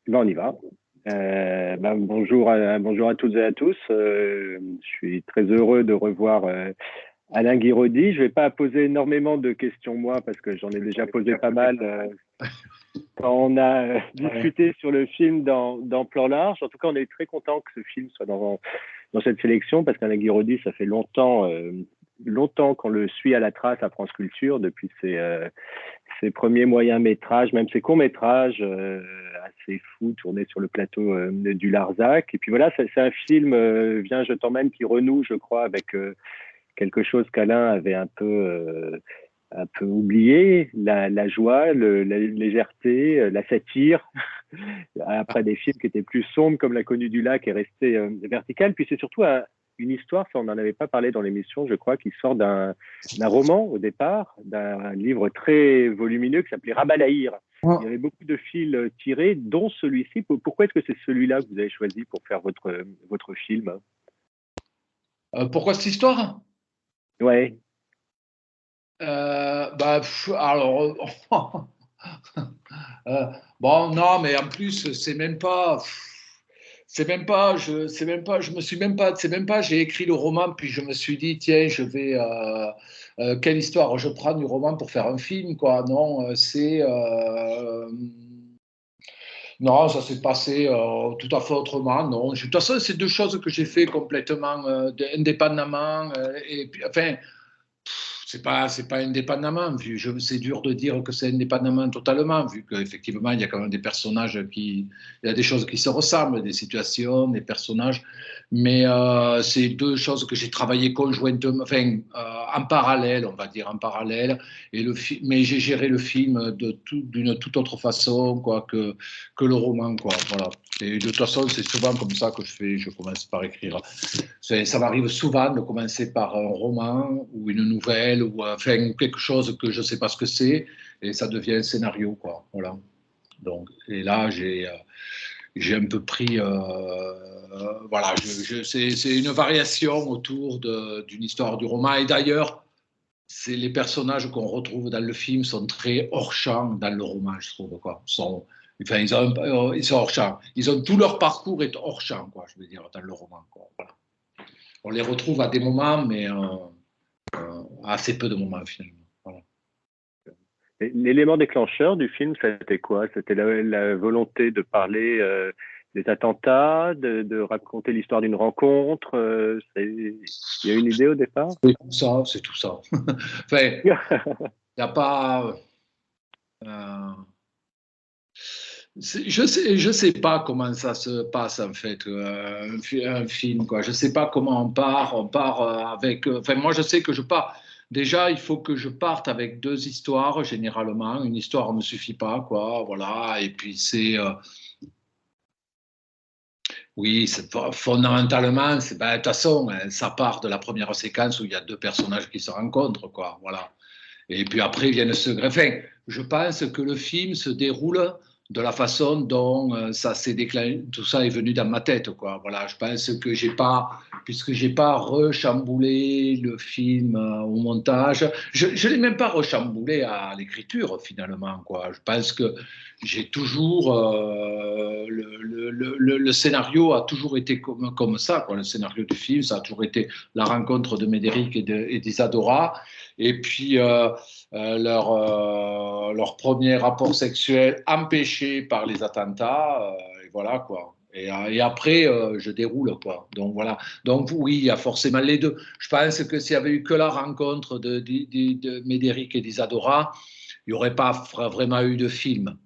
Ben, on y va. Bonjour à toutes et à tous. Je suis très heureux de revoir Alain Guiraudy. Je ne vais pas poser énormément de questions moi parce que j'en ai déjà posé pas mal quand on a discuté sur le film dans Plan Large. En tout cas, on est très content que ce film soit dans cette sélection parce qu'Alain Guiraudy, ça fait longtemps qu'on le suit à la trace à France Culture depuis ses premiers moyens métrages, même ses courts métrages assez fous tournés sur le plateau du Larzac. Et puis voilà, c'est un film, Viens, je t'emmène, qui renoue, je crois, avec quelque chose qu'Alain avait un peu oublié, la joie, la légèreté, la satire, après des films qui étaient plus sombres comme L'inconnu du lac est resté vertical. Puis c'est surtout une histoire, ça on n'en avait pas parlé dans l'émission, je crois, qui sort d'un roman au départ, d'un livre très volumineux qui s'appelait Rabalaïr. Il y avait beaucoup de fils tirés, dont celui-ci. Pourquoi est-ce que c'est celui-là que vous avez choisi pour faire votre film? Pourquoi cette histoire? Ouais. Alors, bon, non, mais en plus, je me suis même pas, c'est même pas, j'ai écrit le roman, puis je me suis dit, tiens, quelle histoire je prends du roman pour faire un film, quoi. Non, non, ça s'est passé tout à fait autrement. Non, de toute façon, c'est deux choses que j'ai fait complètement indépendamment. Et puis, enfin, c'est pas indépendamment, c'est dur de dire que c'est indépendamment totalement, vu qu'effectivement, il y a quand même des personnages il y a des choses qui se ressemblent, des situations, des personnages, mais c'est deux choses que j'ai travaillé conjointement, enfin, en parallèle, on va dire, en parallèle, mais j'ai géré le film d'une toute autre façon, quoi, que le roman, quoi, voilà. Et de toute façon, c'est souvent comme ça que je commence par écrire. Ça m'arrive souvent de commencer par un roman ou une nouvelle ou enfin quelque chose que je ne sais pas ce que c'est et ça devient un scénario, quoi. Voilà. Donc, et là, j'ai un peu pris, voilà, c'est une variation autour d'une histoire du roman. Et d'ailleurs, c'est les personnages qu'on retrouve dans le film sont très hors champ dans le roman, je trouve, quoi. Enfin, ils sont hors champ. Ils ont tout leur parcours est hors champ, quoi. Je veux dire dans le roman, quoi. Voilà. On les retrouve à des moments, mais assez peu de moments finalement. Voilà. L'élément déclencheur du film, c'était quoi? C'était la volonté de parler des attentats, de raconter l'histoire d'une rencontre. Il y a une idée au départ? C'est tout ça, c'est tout ça. Enfin, il n'y a pas. Euh, je sais pas comment ça se passe en fait, un film quoi. Je sais pas comment on part. On part avec. Enfin, moi, je sais que je pars. Déjà, il faut que je parte avec deux histoires généralement. Une histoire ne suffit pas, quoi. Voilà. Et puis oui, fondamentalement, de toute façon, ça part de la première séquence où il y a deux personnages qui se rencontrent, quoi. Voilà. Et puis après viennent se greffer. Enfin, je pense que le film se déroule de la façon dont ça s'est déclenché, tout ça est venu dans ma tête, quoi. Voilà, je pense que puisque j'ai pas rechamboulé le film au montage, je l'ai même pas rechamboulé à l'écriture finalement, quoi. Je pense que j'ai toujours le scénario a toujours été comme ça, quoi. Le scénario du film, ça a toujours été la rencontre de Médéric et d'Isadora. Et puis leur premier rapport sexuel empêché par les attentats, et voilà quoi. Et après, je déroule quoi. Donc voilà. Donc oui, il y a forcément les deux. Je pense que s'il y avait eu que la rencontre de Médéric et d'Isadora, il n'y aurait pas vraiment eu de film.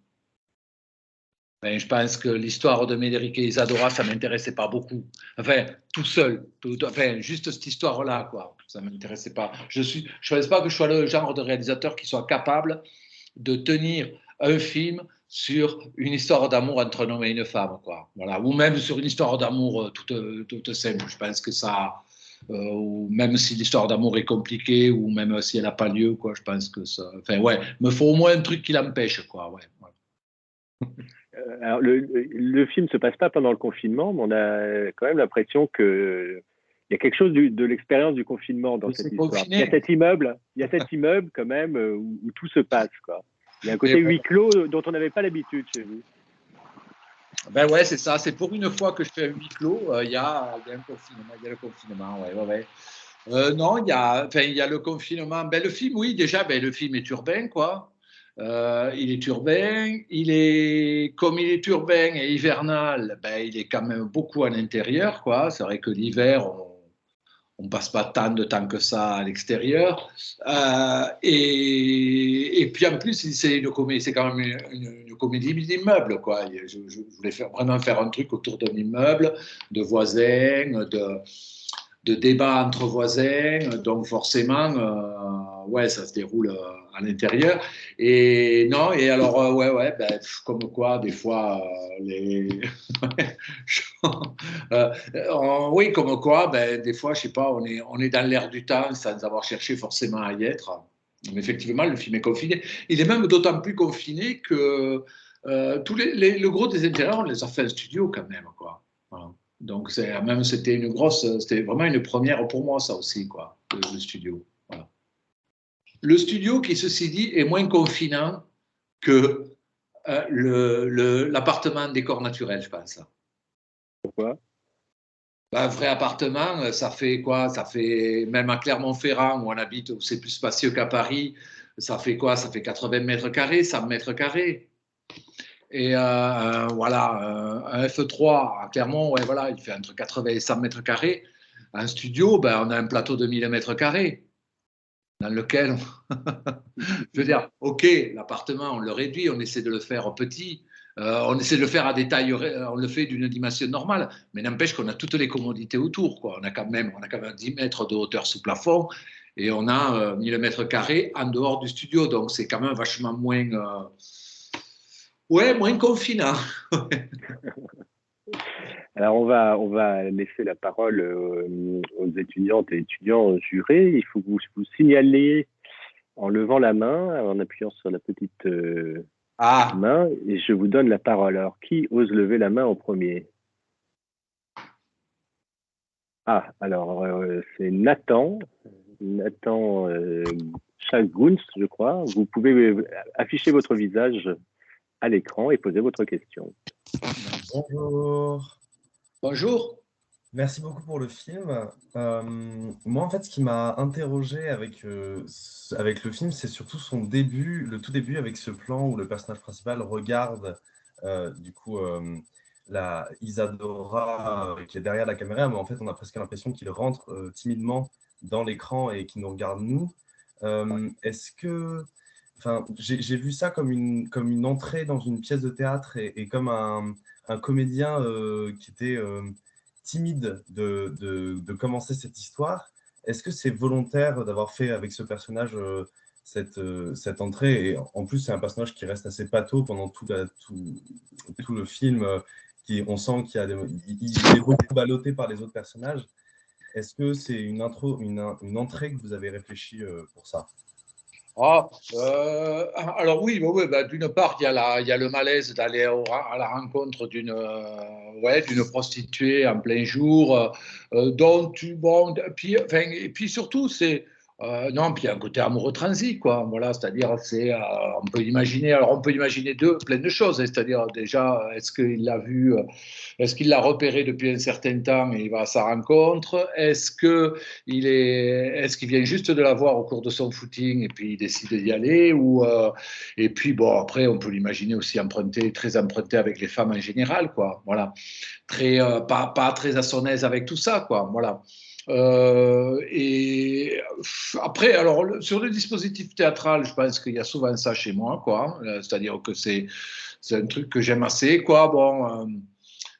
Ben, je pense que l'histoire de Médéric et Isadora, ça ne m'intéressait pas beaucoup. Enfin, tout seul. Enfin, juste cette histoire-là, quoi. Ça ne m'intéressait pas. Je ne pense pas que je sois le genre de réalisateur qui soit capable de tenir un film sur une histoire d'amour entre un homme et une femme, quoi. Voilà. Ou même sur une histoire d'amour toute simple. Je pense que ça. Ou même si l'histoire d'amour est compliquée, ou même si elle n'a pas lieu, quoi, je pense que ça. Enfin, ouais, me faut au moins un truc qui l'empêche, quoi. Ouais. Alors, le film ne se passe pas pendant le confinement, mais on a quand même l'impression que il y a quelque chose de l'expérience du confinement dans cette C'est histoire. Il y a confiné. cet immeuble quand même où tout se passe, quoi. Il y a un Et côté huis clos dont on n'avait pas l'habitude chez vous. Ben ouais, c'est ça. C'est pour une fois que je fais un huis clos. Il y a un confinement. Il y a le confinement. Ouais, ouais, ouais. Non, il y a le confinement. Ben, le film, oui, déjà, ben, le film est urbain, quoi. Il est urbain. Comme il est urbain et hivernal, ben, il est quand même beaucoup à l'intérieur, quoi. C'est vrai que l'hiver, on passe pas tant de temps que ça à l'extérieur. Et puis en plus, c'est quand même une comédie d'immeuble, quoi. Je voulais vraiment faire un truc autour d'un immeuble, de voisins, de débats entre voisins. Donc forcément, ouais, ça se déroule à l'intérieur. Et non, et alors, ouais, ouais, ben, comme quoi, des fois, oui, comme quoi, ben, des fois, je sais pas, on est dans l'air du temps sans avoir cherché forcément à y être. Mais effectivement, le film est confiné. Il est même d'autant plus confiné que le gros des intérieurs, on les a fait en studio quand même, quoi. Voilà. Donc, c'était vraiment une première pour moi, ça aussi, quoi, le studio. Voilà. Le studio, qui, ceci dit, est moins confinant que l'appartement en décor naturel, je pense. Pourquoi? Ben, un vrai appartement, ça fait quoi? Ça fait, même à Clermont-Ferrand, où on habite, où c'est plus spacieux qu'à Paris, ça fait quoi? Ça fait 80 mètres carrés, 100 mètres carrés. Et voilà, un F3 à Clermont, ouais, voilà, il fait entre 80 et 100 mètres carrés. Un studio, ben, on a un plateau de 1000 mètres carrés dans lequel, je veux dire, ok, l'appartement, on le réduit, on essaie de le faire petit, on essaie de le faire à des tailles, on le fait d'une dimension normale, mais n'empêche qu'on a toutes les commodités autour, quoi. On a quand même 10 mètres de hauteur sous plafond et on a 1000 mètres carrés en dehors du studio, donc c'est quand même vachement moins, ouais, moins confinant. Alors, on va laisser la parole aux étudiantes et étudiants jurés. Il faut que vous signaliez en levant la main, en appuyant sur la petite Ah, main, et je vous donne la parole. Alors, qui ose lever la main en premier? Ah, alors, c'est Nathan. Nathan Chaguns, je crois. Vous pouvez afficher votre visage à l'écran et poser votre question. Bonjour. bonjour. Merci beaucoup pour le film. Moi, en fait, ce qui m'a interrogé avec le film, c'est surtout son début, le tout début, avec ce plan où le personnage principal regarde, du coup, la Isadora qui est derrière la caméra, mais en fait, on a presque l'impression qu'il rentre timidement dans l'écran et qu'il nous regarde nous. Est-ce que, enfin, j'ai vu ça comme une entrée dans une pièce de théâtre et comme un comédien qui était timide de commencer cette histoire. Est-ce que c'est volontaire d'avoir fait avec ce personnage cette entrée? Et en plus, c'est un personnage qui reste assez pâteau pendant tout le film. On sent il est beaucoup ballotté par les autres personnages. Est-ce que c'est une entrée que vous avez réfléchi pour ça? Ah, alors oui, ouais, bah, d'une part, il y a le malaise d'aller à la rencontre ouais, d'une prostituée en plein jour, bon, et puis surtout, non, puis il y a un côté amoureux transi, quoi. Voilà, c'est-à-dire, on peut imaginer plein de choses, hein. C'est-à-dire, déjà, est-ce qu'il l'a repéré depuis un certain temps et il va à sa rencontre? Est-ce qu'il vient juste de la voir au cours de son footing et puis il décide d'y aller et puis bon, après, on peut l'imaginer aussi très emprunté avec les femmes en général, quoi. Voilà. Pas très à son aise avec tout ça, quoi. Voilà. Et après, alors, sur le dispositif théâtral, je pense qu'il y a souvent ça chez moi, quoi. C'est-à-dire que c'est un truc que j'aime assez, quoi. Bon.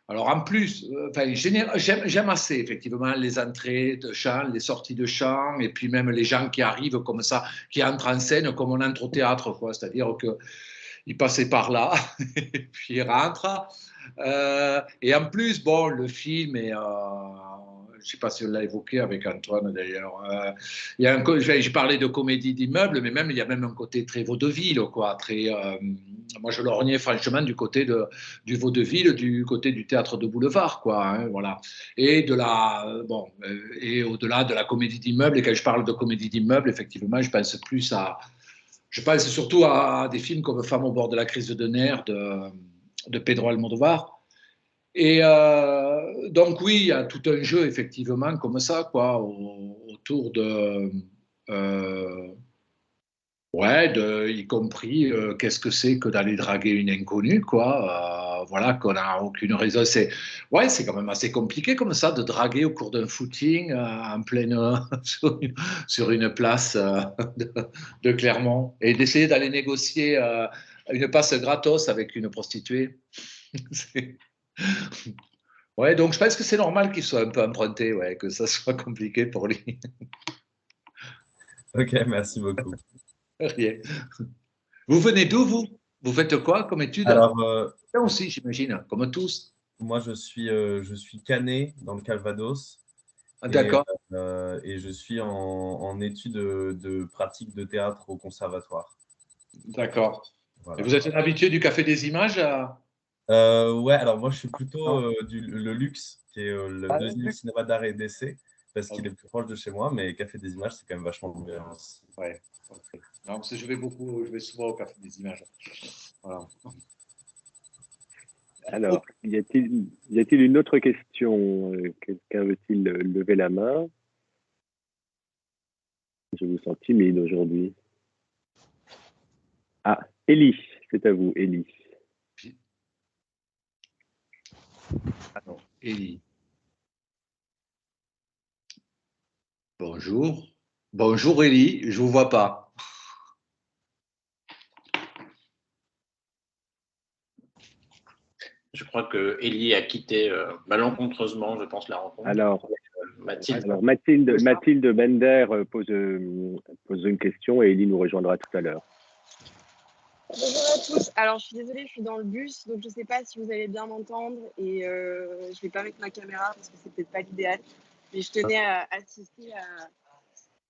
Alors en plus, j'aime assez effectivement les entrées de chant, les sorties de chant, et puis même les gens qui arrivent comme ça, qui entrent en scène comme on entre au théâtre, quoi. C'est-à-dire qu'ils passaient par là, et puis ils rentrent. Et en plus, bon, le film est, je ne sais pas si on l'a évoqué avec Antoine d'ailleurs. J'ai parlé de comédie d'immeuble, mais même il y a même un côté très vaudeville, quoi. Moi, je lorgnais franchement du vaudeville, du côté du théâtre de boulevard, quoi. Hein, voilà. Et au-delà de la comédie d'immeuble. Et quand je parle de comédie d'immeuble, effectivement, je pense surtout à des films comme Femmes au bord de la crise de nerfs de Pedro Almodovar. Et donc oui, il y a tout un jeu effectivement comme ça, quoi, autour de, ouais, y compris qu'est-ce que c'est que d'aller draguer une inconnue, quoi. Voilà, qu'on n'a aucune raison. Ouais, c'est quand même assez compliqué comme ça de draguer au cours d'un footing en pleine sur une place de, de Clermont et d'essayer d'aller négocier une passe gratos avec une prostituée. Ouais, donc je pense que c'est normal qu'il soit un peu emprunté, ouais, que ça soit compliqué pour lui. Ok, merci beaucoup. Rien. Vous venez d'où, vous? Vous faites quoi comme étude? Alors, Là aussi, j'imagine, comme tous. moi, je suis canet dans le Calvados Ah, et, d'accord, et je suis en études de pratique de théâtre au conservatoire. d'accord. Et Voilà. vous êtes un habitué du Café des Images Ouais, alors moi, je suis plutôt Non. le Luxe, qui est le Ah, deuxième cinéma d'art et d'essai, parce qu'il ok, est plus proche de chez moi, mais Café des Images, c'est quand même vachement bien aussi. ouais, ok. Non, parce que je vais souvent au Café des Images. Voilà. Alors, y a-t-il une autre question? Quelqu'un veut-il lever la main? Je vous sens timide aujourd'hui. Ah, Élie, c'est à vous, Élie. Ah non, Élie. Bonjour. Bonjour Élie, je vous vois pas. Je crois que Ellie a quitté malencontreusement, je pense, la rencontre. Alors, Mathilde. Mathilde Bender pose une question et Élie nous rejoindra tout à l'heure. Bonjour à tous. Alors, je suis désolée, je suis dans le bus, donc je ne sais pas si vous allez bien m'entendre et je ne vais pas mettre ma caméra parce que c'est peut-être pas l'idéal. Mais je tenais à assister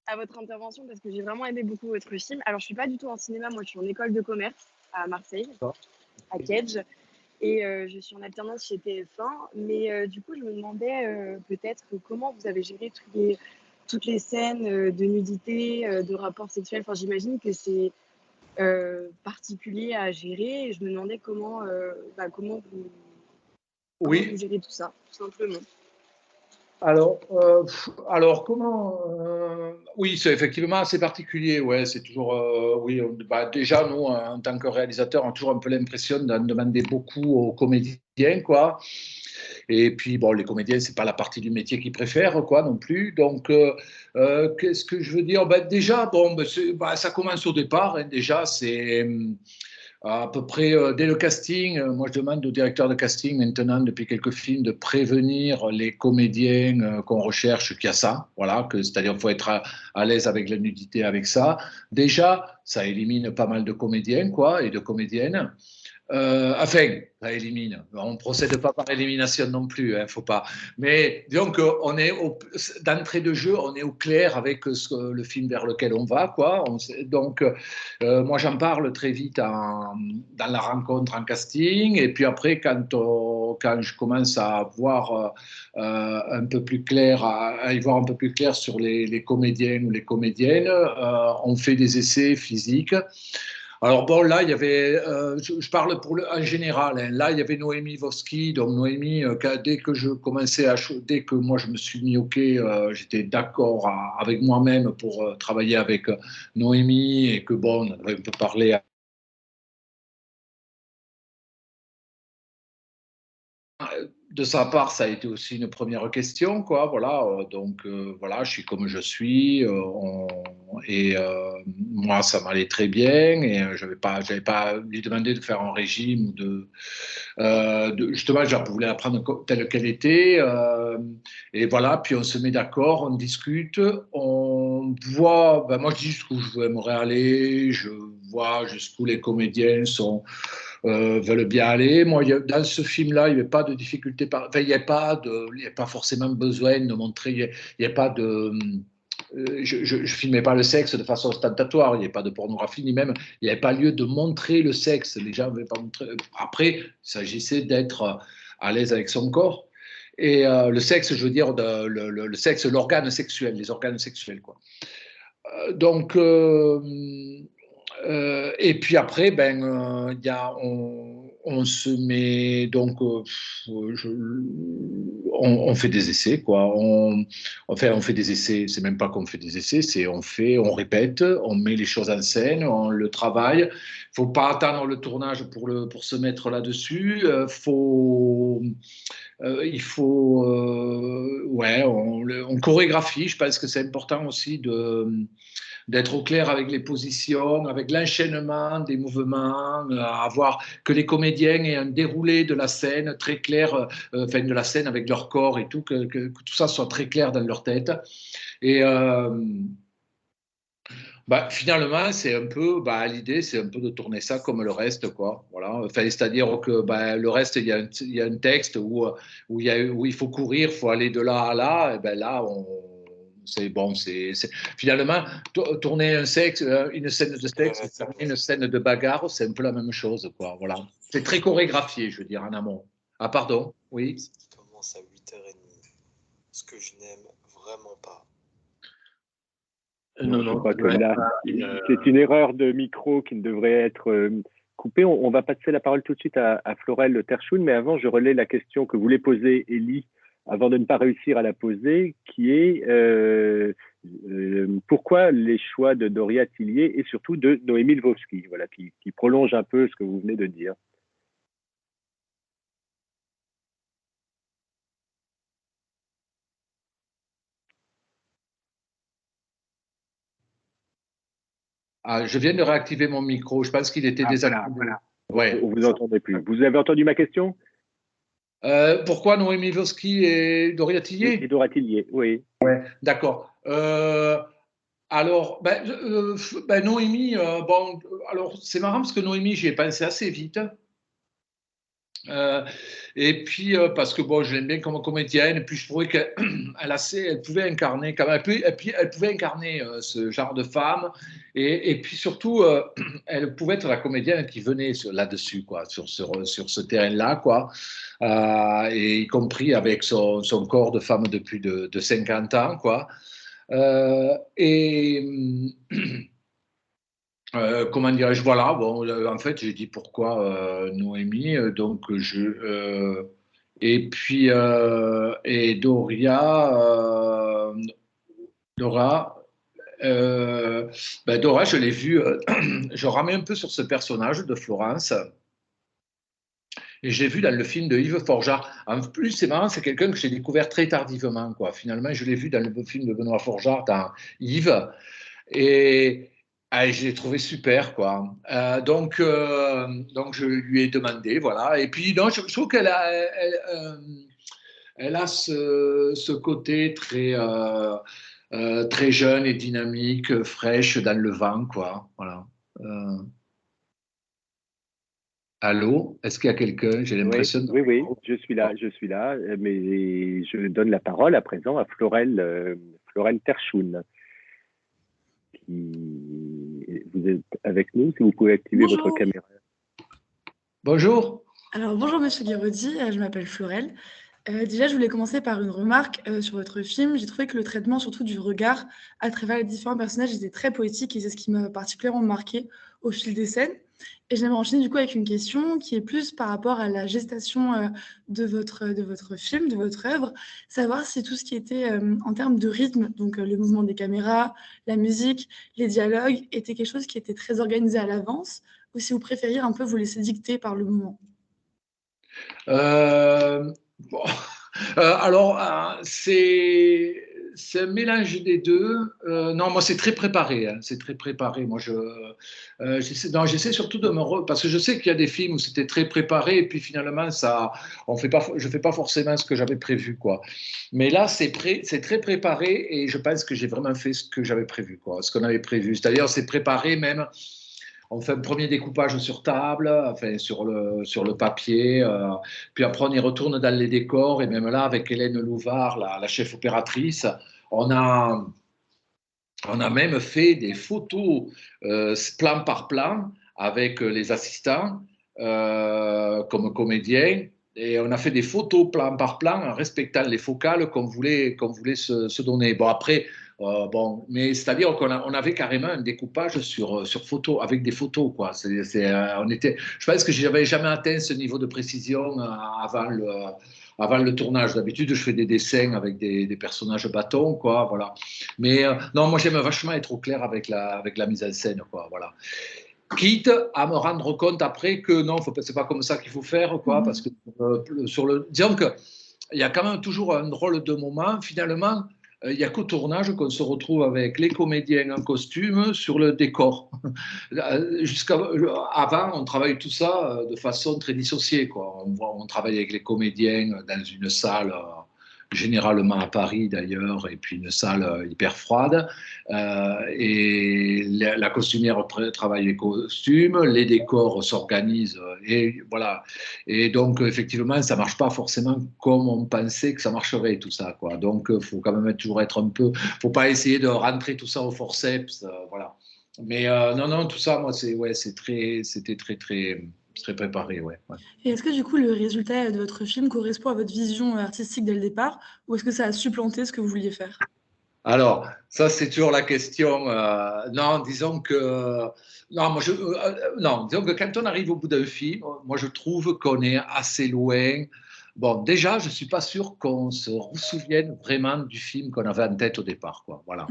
à votre intervention parce que j'ai vraiment aimé beaucoup votre film. Alors, je ne suis pas du tout en cinéma, moi je suis en école de commerce à Marseille, à Kedge, et je suis en alternance chez TF1. Mais du coup, je me demandais peut-être comment vous avez géré toutes les scènes de nudité, de rapports sexuels. Enfin, j'imagine que c'est particulier à gérer et je me demandais comment Oui, vous gérez tout ça, tout simplement. alors comment oui, c'est effectivement assez particulier. Ouais, c'est toujours oui. Déjà, nous, en tant que réalisateur, on a toujours un peu l'impression d'en demander beaucoup aux comédiens, quoi. Et puis, bon, les comédiens, c'est pas la partie du métier qu'ils préfèrent, quoi, non plus. Donc, qu'est-ce que je veux dire? Déjà, bon, ça commence au départ. Hein, déjà, c'est à peu près dès le casting. Moi, je demande au directeur de casting maintenant, depuis quelques films, de prévenir les comédiens qu'on recherche qu'il y a ça. Voilà, c'est-à-dire qu'il faut être à l'aise avec la nudité, avec ça. Déjà, ça élimine pas mal de comédiens, quoi, et de comédiennes. Enfin, ça élimine. On ne procède pas par élimination non plus, hein, faut pas. Mais disons qu'on est d'entrée de jeu, on est au clair avec le film vers lequel on va, quoi. Donc, moi, j'en parle très vite dans la rencontre en casting, et puis après, quand je commence à voir un peu plus clair, à y voir un peu plus clair sur les comédiens ou les comédiennes, on fait des essais physiques. Alors bon, là, il y avait, je parle en général, hein, là, il y avait Noémie Voski. Donc Noémie, dès que moi je me suis mis OK, j'étais d'accord avec moi-même pour travailler avec Noémie et que bon, on avait un peu parlé de sa part, ça a été aussi une première question, quoi. Voilà, donc voilà, je suis comme je suis, et moi, ça m'allait très bien, et j'avais pas lui demandé de faire un régime ou justement, je voulais apprendre telle qu'elle était, et voilà. Puis on se met d'accord, on discute, on voit. Ben, moi, je dis jusqu'où je aimerais aller, je vois jusqu'où les comédiens veulent bien aller. Moi, dans ce film-là, il n'y avait pas de difficulté. Enfin, il n'y a pas forcément besoin de montrer. Il n'y a pas de. Je ne filmais pas le sexe de façon ostentatoire. Il n'y avait pas de pornographie, ni même. Il n'y avait pas lieu de montrer le sexe. Les gens n'avaient pas montré. Après, il s'agissait d'être à l'aise avec son corps. Et le sexe, je veux dire, le sexe, l'organe sexuel, les organes sexuels, quoi. Donc, et puis après, ben, on se met donc, on fait des essais, quoi. Enfin, on fait des essais. C'est même pas qu'on fait des essais, c'est on répète, on met les choses en scène, on le travaille. Faut pas attendre le tournage pour se mettre là-dessus. Il faut, ouais, on chorégraphie. Je pense que c'est important aussi d'être au clair avec les positions, avec l'enchaînement des mouvements, avoir que les comédiens aient un déroulé de la scène très clair, enfin de la scène avec leur corps et tout, que tout ça soit très clair dans leur tête. Et finalement, c'est un peu, l'idée, c'est un peu de tourner ça comme le reste, quoi. Voilà. Enfin, c'est-à-dire que le reste, il y a un texte où il faut courir, il faut aller de là à là. Et ben là, c'est bon, finalement tourner une scène de sexe, une scène de bagarre, c'est un peu la même chose, quoi. Voilà. C'est très chorégraphié, je veux dire, en amont. Ah, pardon, oui. Qui commence à 8h30, ce que je n'aime vraiment pas. Non, je crois que là, c'est une erreur de micro qui ne devrait être coupée. On va passer la parole tout de suite à Florel Terchoun, mais avant, je relais la question que voulait poser Élie avant de ne pas réussir à la poser, qui est pourquoi les choix de Doria Tillier et surtout de Noémie Lvovsky, voilà, qui prolonge un peu ce que vous venez de dire. Ah, je viens de réactiver mon micro. Je pense qu'il était désactivé. Voilà. Ouais. On vous entendait plus. Vous avez entendu ma question? Pourquoi Noémie Lvovsky et Doria Tillier? Et Doria Tillier, oui. Ouais, d'accord. Alors, Noémie, alors c'est marrant parce que Noémie, j'y ai pensé assez vite. Et puis, parce que bon, je l'aime bien comme comédienne, et puis je trouvais qu'elle elle pouvait incarner, quand même, elle pouvait incarner ce genre de femme, et puis surtout, elle pouvait être la comédienne qui venait là-dessus, quoi, sur ce terrain-là, quoi, et y compris avec son corps de femme de plus de 50 ans, quoi. Comment dirais-je, voilà, bon, en fait, j'ai dit pourquoi Noémie, donc et puis, et Dora, Dora, je l'ai vue, je ramais un peu sur ce personnage de Florence, et je l'ai vu dans le film de Yves Forjard. En plus, c'est marrant, c'est quelqu'un que j'ai découvert très tardivement, quoi. Finalement, je l'ai vu dans le film de Benoît Forjard, dans Yves, et je l'ai trouvé super, quoi. Donc, je lui ai demandé, voilà. Et puis, non, je trouve qu'elle a, elle a ce côté très jeune et dynamique, fraîche dans le vent, quoi. Voilà. Allô? Est-ce qu'il y a quelqu'un? J'ai l'impression. Oui, je suis là, mais je donne la parole à présent à Florel Terchoun. Vous êtes avec nous, si vous pouvez activer votre caméra. Bonjour. Alors, bonjour Monsieur Guéraudy, je m'appelle Florel. Déjà, je voulais commencer par une remarque sur votre film. J'ai trouvé que le traitement, surtout du regard, à travers les différents personnages, était très poétique et c'est ce qui m'a particulièrement marqué au fil des scènes. Et j'aimerais enchaîner du coup avec une question qui est plus par rapport à la gestation de votre film, de votre œuvre, savoir si tout ce qui était en termes de rythme, donc le mouvement des caméras, la musique, les dialogues, était quelque chose qui était très organisé à l'avance, ou si vous préfériez un peu vous laisser dicter par le moment. Bon. Alors, c'est un mélange des deux. Non, moi, c'est très préparé. Hein, c'est très préparé. Moi, j'essaie surtout de parce que je sais qu'il y a des films où c'était très préparé et puis finalement, je fais pas forcément ce que j'avais prévu, quoi. Mais là, c'est très préparé et je pense que j'ai vraiment fait ce que j'avais prévu, quoi, ce qu'on avait prévu. C'est-à-dire, c'est préparé même. On fait un premier découpage sur table, enfin sur le papier, puis après on y retourne dans les décors, et même là, avec Hélène Louvard, la chef opératrice, on a même fait des photos plan par plan avec les assistants comme comédiens, Et on a fait des photos plan par plan en respectant les focales qu'on voulait se donner. Bon, après, mais c'est-à-dire on avait carrément un découpage sur photo, avec des photos, quoi. Je pense que je n'avais jamais atteint ce niveau de précision avant le tournage. D'habitude, je fais des dessins avec des personnages bâtons, quoi, voilà. Mais non, moi, j'aime vachement être au clair avec la mise en scène, quoi, voilà. Quitte à me rendre compte après que non, c'est pas comme ça qu'il faut faire, quoi, parce que disons que il y a quand même toujours un drôle de moment. Finalement, il n'y a qu'au tournage qu'on se retrouve avec les comédiens en costume sur le décor. Avant, on travaille tout ça de façon très dissociée, quoi. On travaille avec les comédiens dans une salle, généralement à Paris d'ailleurs, et puis une salle hyper froide. Et la costumière travaille les costumes, les décors s'organisent, et voilà. Et donc, effectivement, ça ne marche pas forcément comme on pensait que ça marcherait, tout ça, quoi. Donc, il faut quand même toujours être un peu. Il ne faut pas essayer de rentrer tout ça au forceps, voilà. Mais non, tout ça, moi, c'était très préparé, ouais. Et est-ce que du coup, le résultat de votre film correspond à votre vision artistique dès le départ, ou est-ce que ça a supplanté ce que vous vouliez faire? Alors, ça, c'est toujours la question. Non, disons que. Non, disons que quand on arrive au bout d'un film, moi, je trouve qu'on est assez loin. Bon, déjà, je ne suis pas sûr qu'on se souvienne vraiment du film qu'on avait en tête au départ, quoi. Voilà.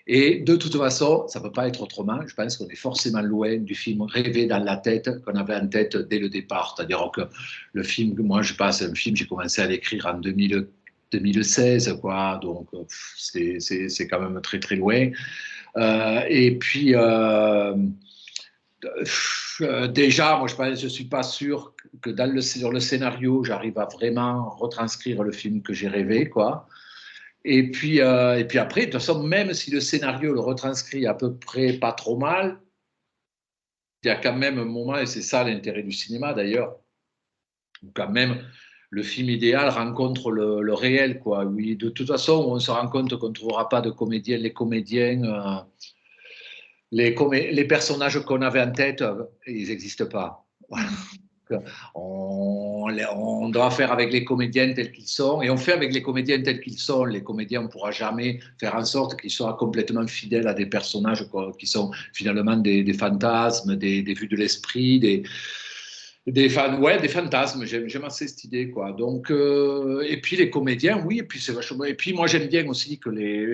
Et de toute façon, ça ne peut pas être autrement. Je pense qu'on est forcément loin du film rêvé dans la tête qu'on avait en tête dès le départ. C'est-à-dire que le film, moi, je passe un film, j'ai commencé à l'écrire en 2016, quoi. Donc, c'est quand même très, très loin. Et puis, déjà, moi, je ne suis pas sûr que sur le scénario, j'arrive à vraiment retranscrire le film que j'ai rêvé, quoi. Et puis après, de toute façon, même si le scénario le retranscrit à peu près pas trop mal, il y a quand même un moment, et c'est ça l'intérêt du cinéma d'ailleurs, où quand même le film idéal rencontre le réel, quoi. Oui, de toute façon, on se rend compte qu'on ne trouvera pas de comédiens. Les personnages qu'on avait en tête, ils n'existent pas. Voilà. On doit faire avec les comédiens tels qu'ils sont, et on fait avec les comédiens tels qu'ils sont. Les comédiens, on ne pourra jamais faire en sorte qu'ils soient complètement fidèles à des personnages, quoi, qui sont finalement des fantasmes, des vues de l'esprit, des fantasmes. J'aime assez cette idée, quoi. Donc, et puis les comédiens, oui, et puis c'est vachement. Et puis moi, j'aime bien aussi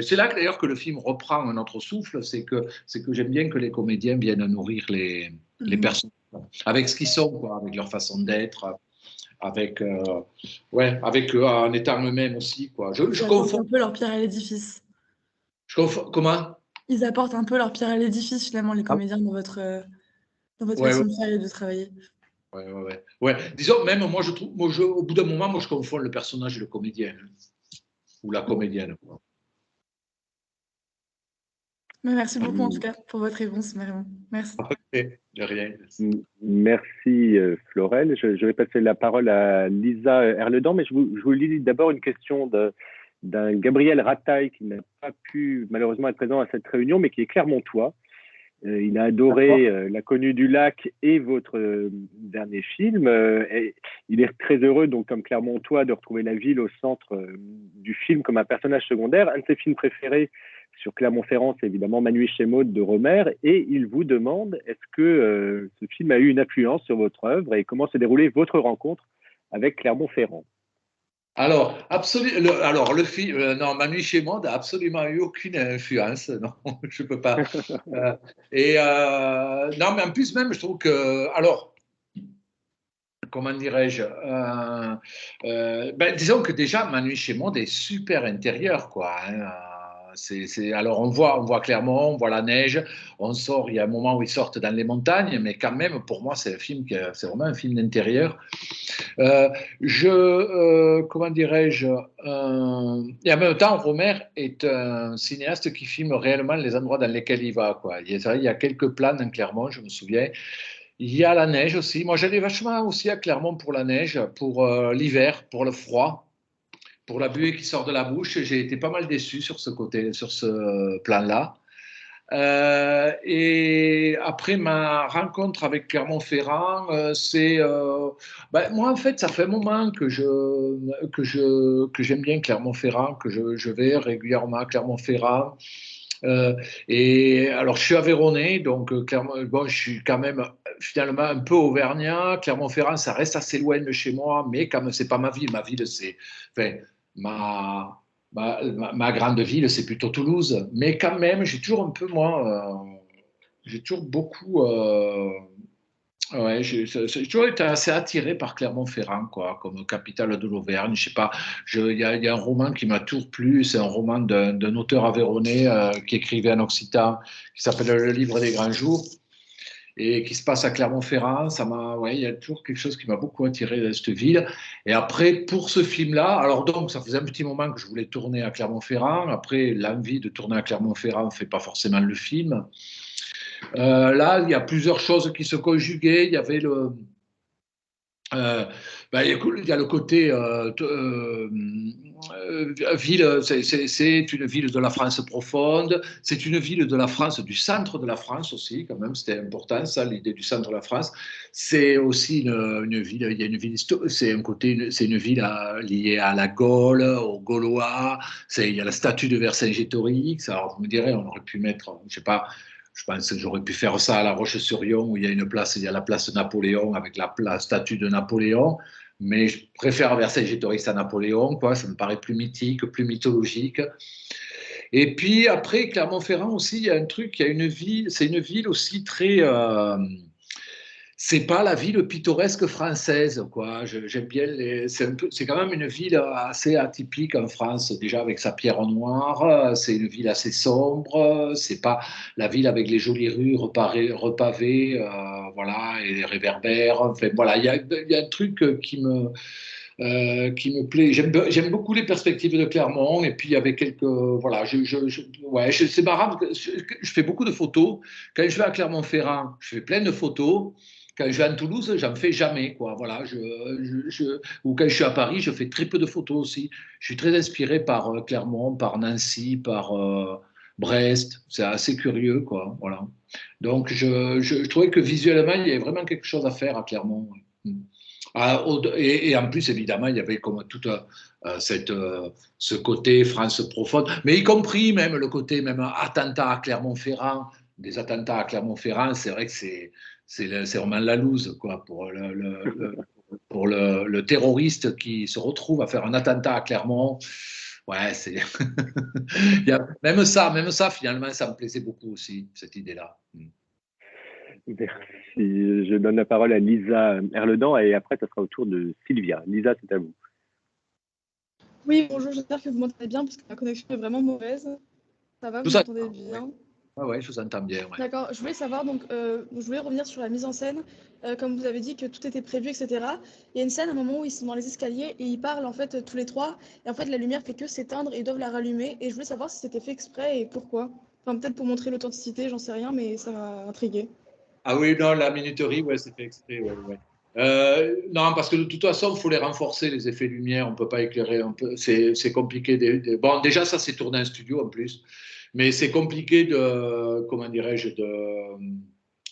c'est là d'ailleurs que le film reprend un autre souffle, c'est que j'aime bien que les comédiens viennent nourrir les personnages avec ce qu'ils sont, quoi, avec leur façon d'être, avec eux en étant eux-mêmes aussi, quoi. Je confonds un peu leur pierre à l'édifice. Comment? Ils apportent un peu leur pierre à l'édifice, finalement, les comédiens, dans votre façon de faire et de travailler. Ouais. Disons, même moi, je trouve, au bout d'un moment, moi, je confonds le personnage et le comédien, ou la comédienne, quoi. Mais merci beaucoup, en tout cas, pour votre réponse, Marion. Merci. De rien. Merci, Florel. Je vais passer la parole à Lisa Erledan, mais je vous lis d'abord une question d'un Gabriel Rataille qui n'a pas pu malheureusement être présent à cette réunion, mais qui est clermontois. Il a adoré La Connue du Lac et votre dernier film. Et il est très heureux, donc, comme clermontois, de retrouver la ville au centre du film comme un personnage secondaire. Un de ses films préférés sur Clermont-Ferrand, c'est évidemment Ma nuit chez Maud de Rohmer. Et il vous demande, est-ce que ce film a eu une influence sur votre œuvre et comment s'est déroulée votre rencontre avec Clermont-Ferrand? Alors, le film, non, Ma nuit chez Maud n'a absolument eu aucune influence, non, je ne peux pas. Non, mais en plus même, je trouve que, alors, comment dirais-je, disons que déjà, Ma nuit chez Maud est super intérieur, quoi, hein. Alors on voit clairement, on voit la neige, on sort, il y a un moment où ils sortent dans les montagnes, mais quand même, pour moi, c'est c'est vraiment un film d'intérieur. Comment dirais-je, et en même temps, Rohmer est un cinéaste qui filme réellement les endroits dans lesquels il va, quoi. Il y a quelques plans dans Clermont, je me souviens. Il y a la neige aussi. Moi, j'allais vachement aussi à Clermont pour la neige, pour l'hiver, pour le froid, pour la buée qui sort de la bouche. J'ai été pas mal déçu sur ce plan-là. Et après ma rencontre avec Clermont-Ferrand, moi en fait ça fait un moment que j'aime bien Clermont-Ferrand, que je vais régulièrement à Clermont-Ferrand. Et alors je suis Aveyronnais, donc bon, je suis quand même finalement un peu auvergnat. Clermont-Ferrand, ça reste assez loin de chez moi, mais quand même c'est pas ma ville. Ma ville c'est, enfin, ma ma grande ville, c'est plutôt Toulouse. Mais quand même, j'ai toujours un peu, moi, j'ai toujours beaucoup. Ouais, j'ai toujours été assez attiré par Clermont-Ferrand, quoi, comme capitale de l'Auvergne. Je sais pas, il y a un roman qui m'a toujours plu. C'est un roman d'un auteur aveyronnais qui écrivait en occitan, qui s'appelle Le Livre des Grands Jours et qui se passe à Clermont-Ferrand. Ouais, il y a toujours quelque chose qui m'a beaucoup attiré dans cette ville. Et après, pour ce film-là, alors donc, ça faisait un petit moment que je voulais tourner à Clermont-Ferrand. Après, l'envie de tourner à Clermont-Ferrand ne fait pas forcément le film. Là, il y a plusieurs choses qui se conjuguaient. Il y avait il y a le côté ville, c'est une ville de la France profonde, c'est une ville de la France, du centre de la France aussi, quand même, c'était important ça, l'idée du centre de la France. C'est aussi une ville, il y a une ville, c'est une ville liée à la Gaule, aux Gaulois, il y a la statue de Vercingétorix, alors vous me direz, on aurait pu mettre, je sais pas, je pense que j'aurais pu faire ça à La Roche-sur-Yon où il y a une place, il y a la place de Napoléon avec la statue de Napoléon, mais je préfère Vercingétorix à Napoléon, quoi. Ça me paraît plus mythique, plus mythologique. Et puis après, Clermont-Ferrand aussi, il y a un truc, il y a une ville, c'est une ville aussi très. C'est pas la ville pittoresque française, quoi. J'aime bien c'est quand même une ville assez atypique en France, déjà avec sa pierre noire. C'est une ville assez sombre. C'est pas la ville avec les jolies rues repavées, voilà, et les réverbères. Enfin, voilà, il y a un truc qui me plaît. J'aime beaucoup les perspectives de Clermont. Et puis, il y avait quelques. Voilà, ouais, c'est marrant. Je fais beaucoup de photos. Quand je vais à Clermont-Ferrand, je fais plein de photos. Quand je vais à Toulouse, j'en fais jamais, quoi. Voilà, ou quand je suis à Paris, je fais très peu de photos aussi. Je suis très inspiré par Clermont, par Nancy, par Brest. C'est assez curieux, quoi. Voilà. Donc, je trouvais que visuellement, il y avait vraiment quelque chose à faire à Clermont. Ouais. Et en plus, évidemment, il y avait comme tout ce côté France profonde, mais y compris même le côté même attentat à Clermont-Ferrand. Des attentats à Clermont-Ferrand, c'est vrai que c'est vraiment la loose, quoi, pour le terroriste qui se retrouve à faire un attentat à Clermont. Ouais, c'est même ça, finalement, ça me plaisait beaucoup aussi, cette idée-là. Merci. Je donne la parole à Lisa Erledan et après, ça sera au tour de Sylvia. Lisa, c'est à vous. Oui, bonjour, j'espère que vous m'entendez bien parce que ma connexion est vraiment mauvaise. Ça va, vous m'entendez bien? Oui, je vous entends bien. Ouais. D'accord, je voulais savoir, donc, je voulais revenir sur la mise en scène. Comme vous avez dit que tout était prévu, etc. Il y a une scène, à un moment où ils sont dans les escaliers et ils parlent en fait tous les trois. Et en fait, la lumière fait que s'éteindre et ils doivent la rallumer. Et je voulais savoir si c'était fait exprès et pourquoi. Enfin, peut-être pour montrer l'authenticité, j'en sais rien, mais ça m'a intriguée. Ah oui, non, la minuterie, ouais, c'est fait exprès. Ouais, ouais. Non, parce que de toute façon, il faut les renforcer, les effets lumière. On ne peut pas éclairer. C'est compliqué. Bon, déjà, ça, c'est tourné en studio en plus. Mais c'est compliqué comment dirais-je,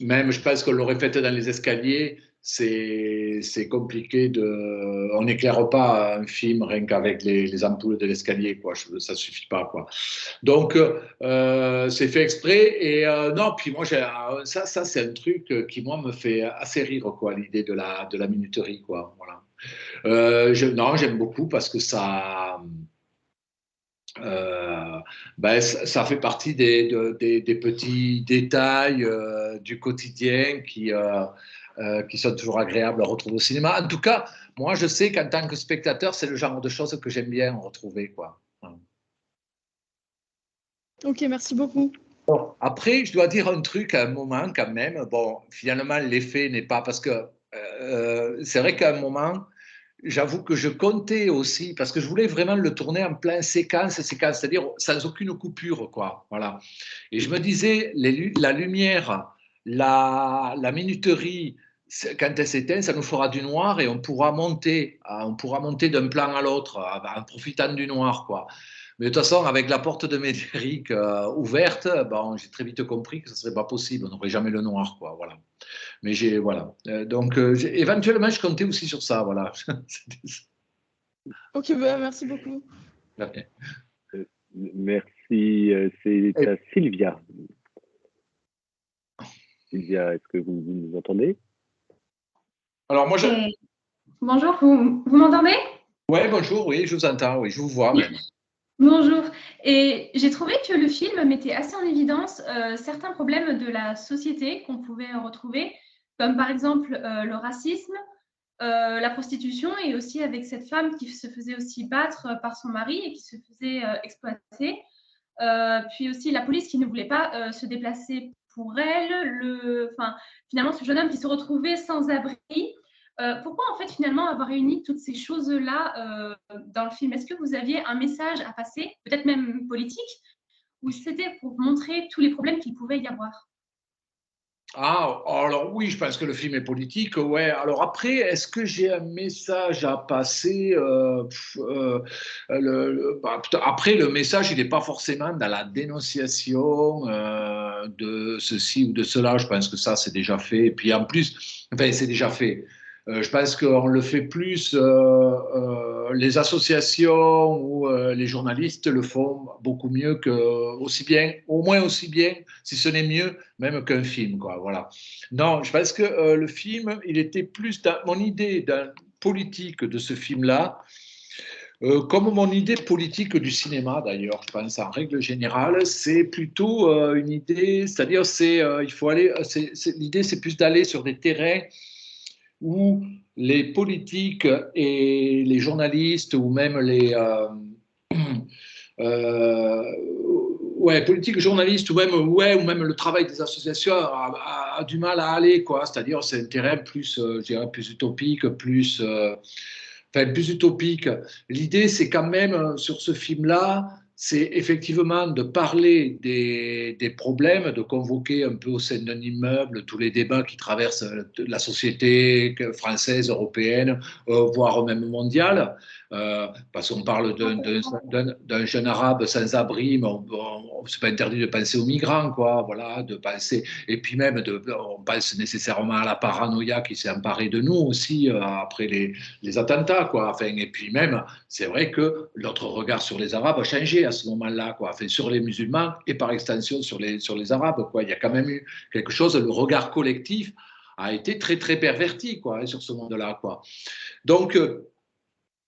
même, je pense qu'on l'aurait fait dans les escaliers. C'est compliqué on n'éclaire pas un film rien qu'avec les ampoules de l'escalier, quoi. Ça suffit pas, quoi. Donc, c'est fait exprès. Et non, puis moi, ça c'est un truc qui, moi, me fait assez rire, quoi, l'idée de la minuterie, quoi. Voilà. Non, j'aime beaucoup parce que ça ça fait partie des petits détails du quotidien qui sont toujours agréables à retrouver au cinéma. En tout cas, moi, je sais qu'en tant que spectateur, c'est le genre de choses que j'aime bien retrouver, quoi. Ok, merci beaucoup. Bon, après, je dois dire un truc à un moment quand même. Bon, finalement, l'effet n'est pas parce que c'est vrai qu'à un moment, j'avoue que je comptais aussi, parce que je voulais vraiment le tourner en plein séquence, c'est-à-dire sans aucune coupure, quoi. Voilà. Et je me disais, la lumière, la minuterie, quand elle s'éteint, ça nous fera du noir et on pourra monter d'un plan à l'autre en profitant du noir, quoi. Mais de toute façon, avec la porte de Médéric ouverte, bon, j'ai très vite compris que ce ne serait pas possible. On n'aurait jamais le noir, quoi. Voilà. Mais voilà. Donc, éventuellement, je comptais aussi sur ça. Voilà. Ok, bah, merci beaucoup. Merci. C'est à Sylvia. Sylvia, est-ce que vous nous entendez? Alors, moi, bonjour, vous m'entendez? Oui, bonjour, oui, je vous entends, oui, je vous vois même. Bonjour. Et j'ai trouvé que le film mettait assez en évidence certains problèmes de la société qu'on pouvait retrouver, comme par exemple le racisme, la prostitution, et aussi avec cette femme qui se faisait aussi battre par son mari et qui se faisait exploiter. Puis aussi la police qui ne voulait pas se déplacer pour elle, finalement ce jeune homme qui se retrouvait sans abri. Pourquoi en fait finalement avoir réuni toutes ces choses-là dans le film? Est-ce que vous aviez un message à passer, peut-être même politique, ou c'était pour montrer tous les problèmes qu'il pouvait y avoir? Ah, alors oui, je pense que le film est politique, ouais. Alors après, est-ce que j'ai un message à passer après, le message, il n'est pas forcément dans la dénonciation de ceci ou de cela. Je pense que ça, c'est déjà fait. Et puis en plus, enfin, c'est déjà fait. Je pense qu'on le fait plus, les associations ou les journalistes le font beaucoup mieux que, aussi bien, au moins aussi bien, si ce n'est mieux, même qu'un film, quoi. Voilà. Non, je pense que le film, il était plus dans mon idée politique de ce film-là, comme mon idée politique du cinéma d'ailleurs, je pense en règle générale, c'est plutôt une idée, c'est-à-dire il faut aller, l'idée c'est plus d'aller sur des terrains où les politiques et les journalistes ou même les politiques, journalistes ou même le travail des associations a du mal à aller, quoi. C'est-à-dire c'est un terrain plus, je dirais, plus utopique, plus utopique. L'idée, c'est quand même, sur ce film-là, c'est effectivement de parler des problèmes, de convoquer un peu au sein d'un immeuble tous les débats qui traversent la société française, européenne, voire même mondiale. Parce qu'on parle d'un jeune arabe sans abri, mais c'est pas interdit de penser aux migrants, quoi. Voilà, de penser, et puis même, on pense nécessairement à la paranoïa qui s'est emparée de nous aussi après les attentats, quoi. Enfin, et puis même, c'est vrai que notre regard sur les Arabes a changé à ce moment-là, quoi. Enfin, sur les musulmans et par extension sur les Arabes, quoi. Il y a quand même eu quelque chose, le regard collectif a été très, très perverti, quoi, sur ce monde-là, quoi. Donc,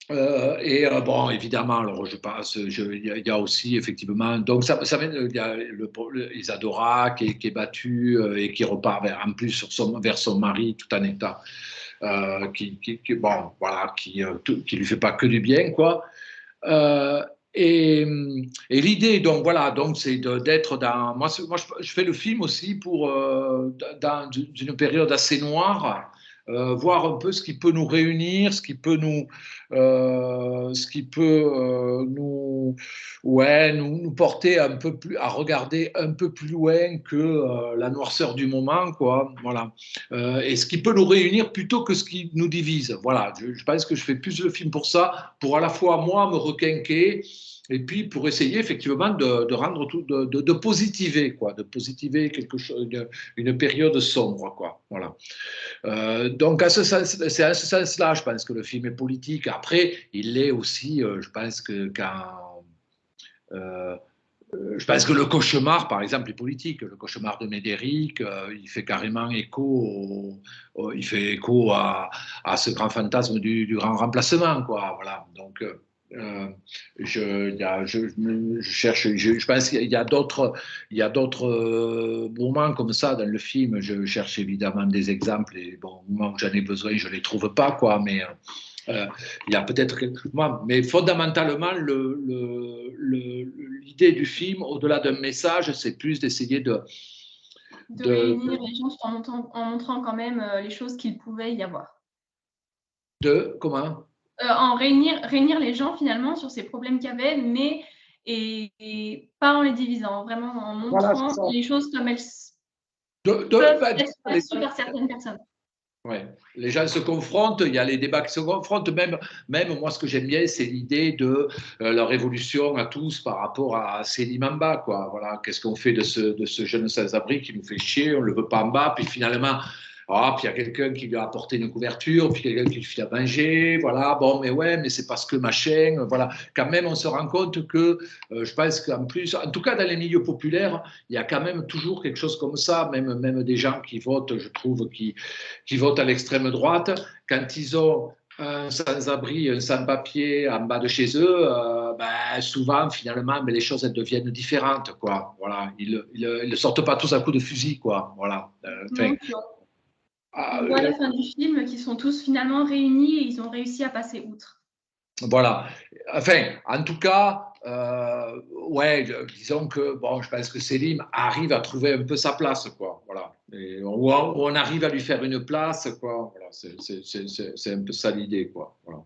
bon, évidemment, alors je passe, il y a aussi effectivement, donc il y a Isadora qui est battue et qui repart en plus vers son mari tout en état, bon, voilà, qui lui fait pas que du bien, quoi. Et l'idée, donc voilà, donc c'est d'être dans. Moi, je fais le film aussi pour dans une période assez noire. Voir un peu ce qui peut nous réunir, ce qui peut nous porter un peu plus à regarder un peu plus loin que la noirceur du moment, quoi. Voilà. Et ce qui peut nous réunir plutôt que ce qui nous divise. Voilà. Je pense que je fais plus le film pour ça, pour à la fois moi me requinquer. Et puis pour essayer effectivement de rendre tout, de positiver, quoi, de positiver quelque chose, une période sombre, quoi. Voilà. Donc c'est à ce sens-là, je pense que le film est politique. Après, il l'est aussi, je pense que je pense que le cauchemar, par exemple, est politique. Le cauchemar de Médéric, il fait carrément écho, il fait écho à ce grand fantasme du grand remplacement, quoi. Voilà. Donc je cherche, je pense qu'il y a d'autres moments comme ça dans le film. Je cherche évidemment des exemples et bon, au moment où j'en ai besoin, je les trouve pas, quoi. Mais il y a peut-être quelques moments, mais fondamentalement, l'idée du film, au-delà d'un message, c'est plus d'essayer de réunir les gens en montrant quand même les choses qu'il pouvait y avoir. Comment en réunir les gens finalement sur ces problèmes qu'il y avait, mais et pas en les divisant, vraiment en montrant les choses comme elles peuvent être perçues par certaines personnes. Ouais. Les gens se confrontent, il y a les débats qui se confrontent. Même moi, ce que j'aime bien, c'est l'idée de leur évolution à tous par rapport à Selim en bas, quoi. Voilà, qu'est-ce qu'on fait de ce jeune sans-abri qui nous fait chier, on ne le veut pas en bas, puis finalement, puis il y a quelqu'un qui lui a apporté une couverture, puis quelqu'un qui lui fait à manger, voilà, bon, mais ouais, mais c'est parce que machin, voilà. Quand même, on se rend compte que, je pense qu'en plus, en tout cas dans les milieux populaires, il y a quand même toujours quelque chose comme ça, même des gens qui votent, je trouve, qui votent à l'extrême droite, quand ils ont un sans-abri, un sans-papier en bas de chez eux, souvent, finalement, mais les choses elles deviennent différentes, quoi. Voilà, ils ne sortent pas tous à coups de fusil, quoi. Voilà. Donc, on voit à la fin du film qu'ils sont tous finalement réunis et ils ont réussi à passer outre. Voilà. Enfin, en tout cas, ouais, disons que bon, je pense que Selim arrive à trouver un peu sa place, quoi. Voilà. Et on arrive à lui faire une place, quoi. Voilà. C'est un peu ça l'idée, quoi. Voilà.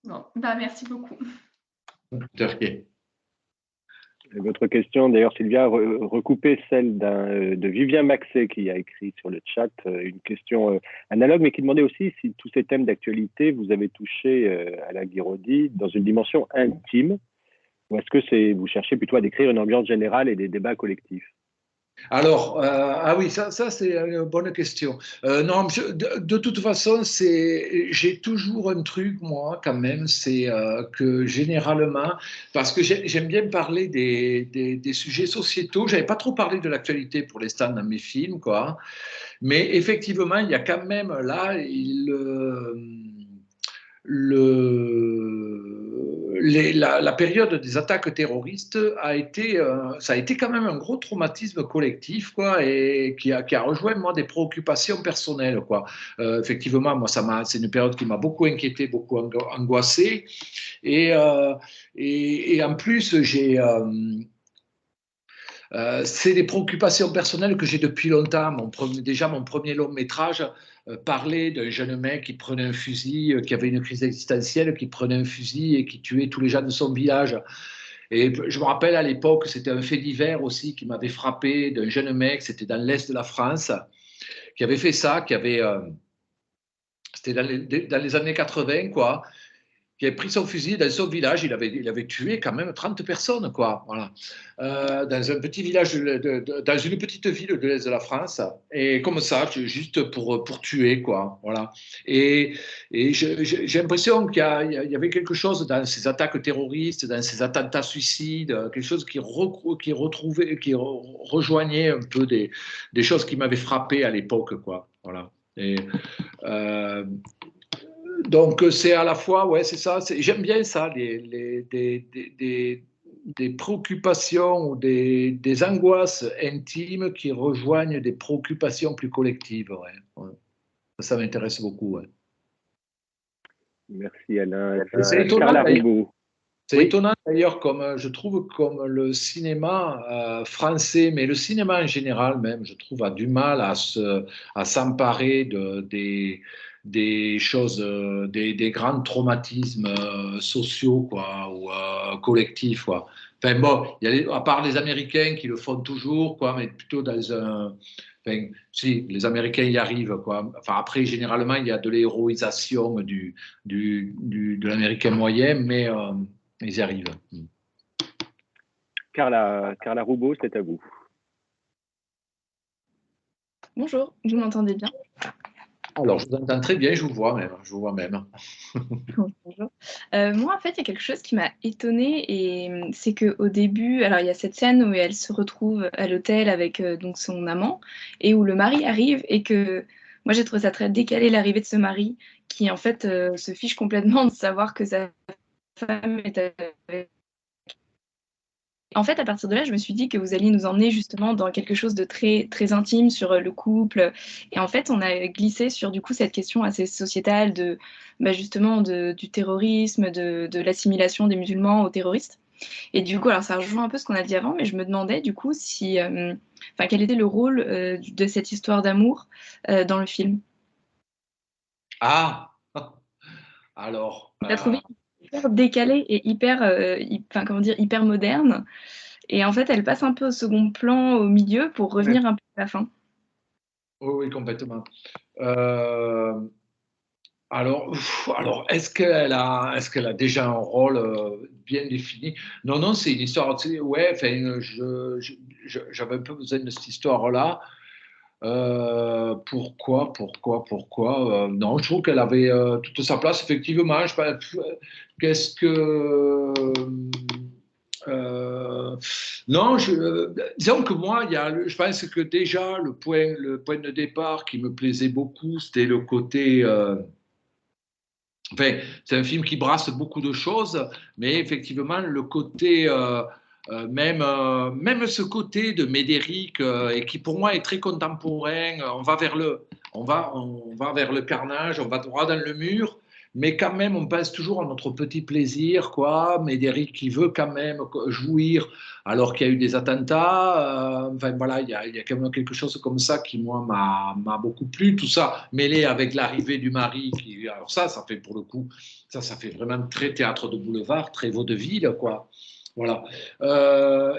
Bon, bah merci beaucoup. De rien. Votre question, d'ailleurs, Sylvia, recoupait celle de Vivien Maxet qui a écrit sur le chat une question analogue, mais qui demandait aussi si tous ces thèmes d'actualité vous avez touché Alain Guiraudy dans une dimension intime, ou est-ce que vous cherchez plutôt à décrire une ambiance générale et des débats collectifs? Alors, oui, ça c'est une bonne question. Non, de toute façon, j'ai toujours un truc, moi, quand même, c'est que généralement, parce que j'aime bien parler des sujets sociétaux, j'avais pas trop parlé de l'actualité pour l'instant dans mes films, quoi. Mais effectivement, il y a quand même là, la période des attaques terroristes ça a été quand même un gros traumatisme collectif, quoi, et qui a rejoint moi des préoccupations personnelles, quoi. Effectivement, moi, c'est une période qui m'a beaucoup inquiété, beaucoup angoissé, et en plus c'est des préoccupations personnelles que j'ai depuis longtemps. Déjà, mon premier long métrage parlait d'un jeune mec qui prenait un fusil, qui avait une crise existentielle, qui prenait un fusil et qui tuait tous les gens de son village. Et je me rappelle à l'époque, c'était un fait divers aussi qui m'avait frappé d'un jeune mec, c'était dans l'Est de la France, qui avait fait ça, c'était dans les années 80, quoi, qui avait pris son fusil dans son village, il avait tué quand même 30 personnes, quoi, voilà. Dans un petit village, dans une petite ville de l'Est de la France, et comme ça, juste pour tuer, quoi, voilà. Et j'ai l'impression qu'il y avait quelque chose dans ces attaques terroristes, dans ces attentats suicides, quelque chose qui rejoignait un peu des choses qui m'avaient frappé à l'époque, quoi, voilà. Et donc, c'est à la fois, ouais, c'est ça, j'aime bien ça, des préoccupations ou des angoisses intimes qui rejoignent des préoccupations plus collectives. Ouais, ouais. Ça m'intéresse beaucoup. Ouais. Merci Alain. C'est étonnant d'ailleurs, comme je trouve comme le cinéma français, mais le cinéma en général même, je trouve, a du mal à s'emparer des choses, des grands traumatismes sociaux, quoi, ou collectifs, quoi. Enfin bon, à part les Américains qui le font toujours, quoi, mais plutôt dans un. Enfin, si, les Américains y arrivent, quoi. Enfin, après, généralement, il y a de l'héroïsation de l'Américain moyen, mais ils y arrivent. Carla Roubaud, c'est à vous. Bonjour, vous m'entendez bien? Alors, je vous entends très bien, je vous vois même. Bonjour. Moi, en fait, il y a quelque chose qui m'a étonnée, et c'est qu'au début, alors il y a cette scène où elle se retrouve à l'hôtel avec donc son amant, et où le mari arrive, et que moi j'ai trouvé ça très décalé, l'arrivée de ce mari, qui en fait se fiche complètement de savoir que sa femme est avec. En fait, à partir de là, je me suis dit que vous alliez nous emmener justement dans quelque chose de très, très intime sur le couple. Et en fait, on a glissé sur du coup cette question assez sociétale de justement du terrorisme, de l'assimilation des musulmans aux terroristes. Et du coup, alors ça rejoint un peu ce qu'on a dit avant, mais je me demandais du coup si, quel était le rôle de cette histoire d'amour dans le film. Ah, alors. On a trouvé hyper décalée et hyper moderne. Et en fait, elle passe un peu au second plan, au milieu, pour revenir un peu à la fin. Oui, complètement. Alors est-ce qu'elle a déjà un rôle bien défini? Non, non, c'est une histoire. Ouais, enfin, j'avais un peu besoin de cette histoire-là. Pourquoi? Non, je trouve qu'elle avait toute sa place, effectivement. Qu'est-ce que. Non, disons que moi, je pense que déjà, le point de départ qui me plaisait beaucoup, c'était le côté. Enfin, c'est un film qui brasse beaucoup de choses, mais effectivement, le côté, même ce côté de Médéric, et qui pour moi est très contemporain, on va vers le carnage, on va droit dans le mur, mais quand même, on pense toujours à notre petit plaisir, quoi. Médéric qui veut quand même jouir alors qu'il y a eu des attentats. Enfin voilà, il y a quand même quelque chose comme ça qui, moi, m'a beaucoup plu. Tout ça mêlé avec l'arrivée du mari. Alors ça fait pour le coup, ça fait vraiment très théâtre de boulevard, très vaudeville, quoi. Voilà.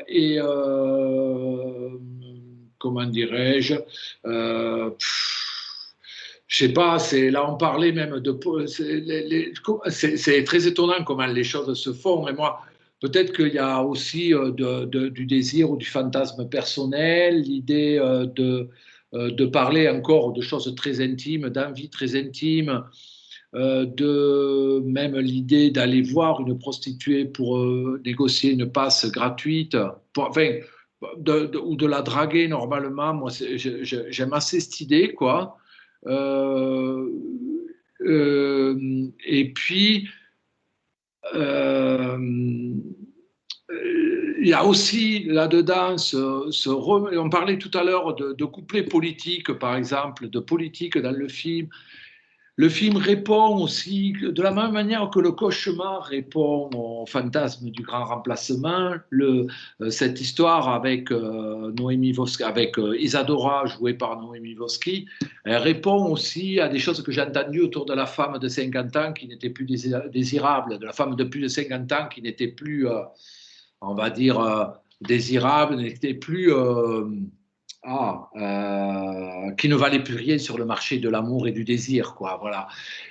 Et comment dirais-je, je sais pas, là on parlait même de. C'est très étonnant comment les choses se font. Et moi, peut-être qu'il y a aussi du désir ou du fantasme personnel, l'idée de parler encore de choses très intimes, d'envie très intime, de même l'idée d'aller voir une prostituée pour négocier une passe gratuite, enfin, ou de la draguer normalement. Moi, j'aime assez cette idée, quoi. Euh, et puis, euh, il y a aussi là-dedans, on parlait tout à l'heure de couplets politiques, par exemple, de politique dans le film. Le film répond aussi, de la même manière que le cauchemar répond au fantasme du grand remplacement, cette histoire avec Noémie Voski, avec Isadora, jouée par Noémie Voski, elle répond aussi à des choses que j'ai entendues autour de la femme de 50 ans qui n'était plus désirable, de la femme de plus de 50 ans qui n'était plus, on va dire, désirable, n'était plus. Qui ne valait plus rien sur le marché de l'amour et du désir, quoi. Voilà.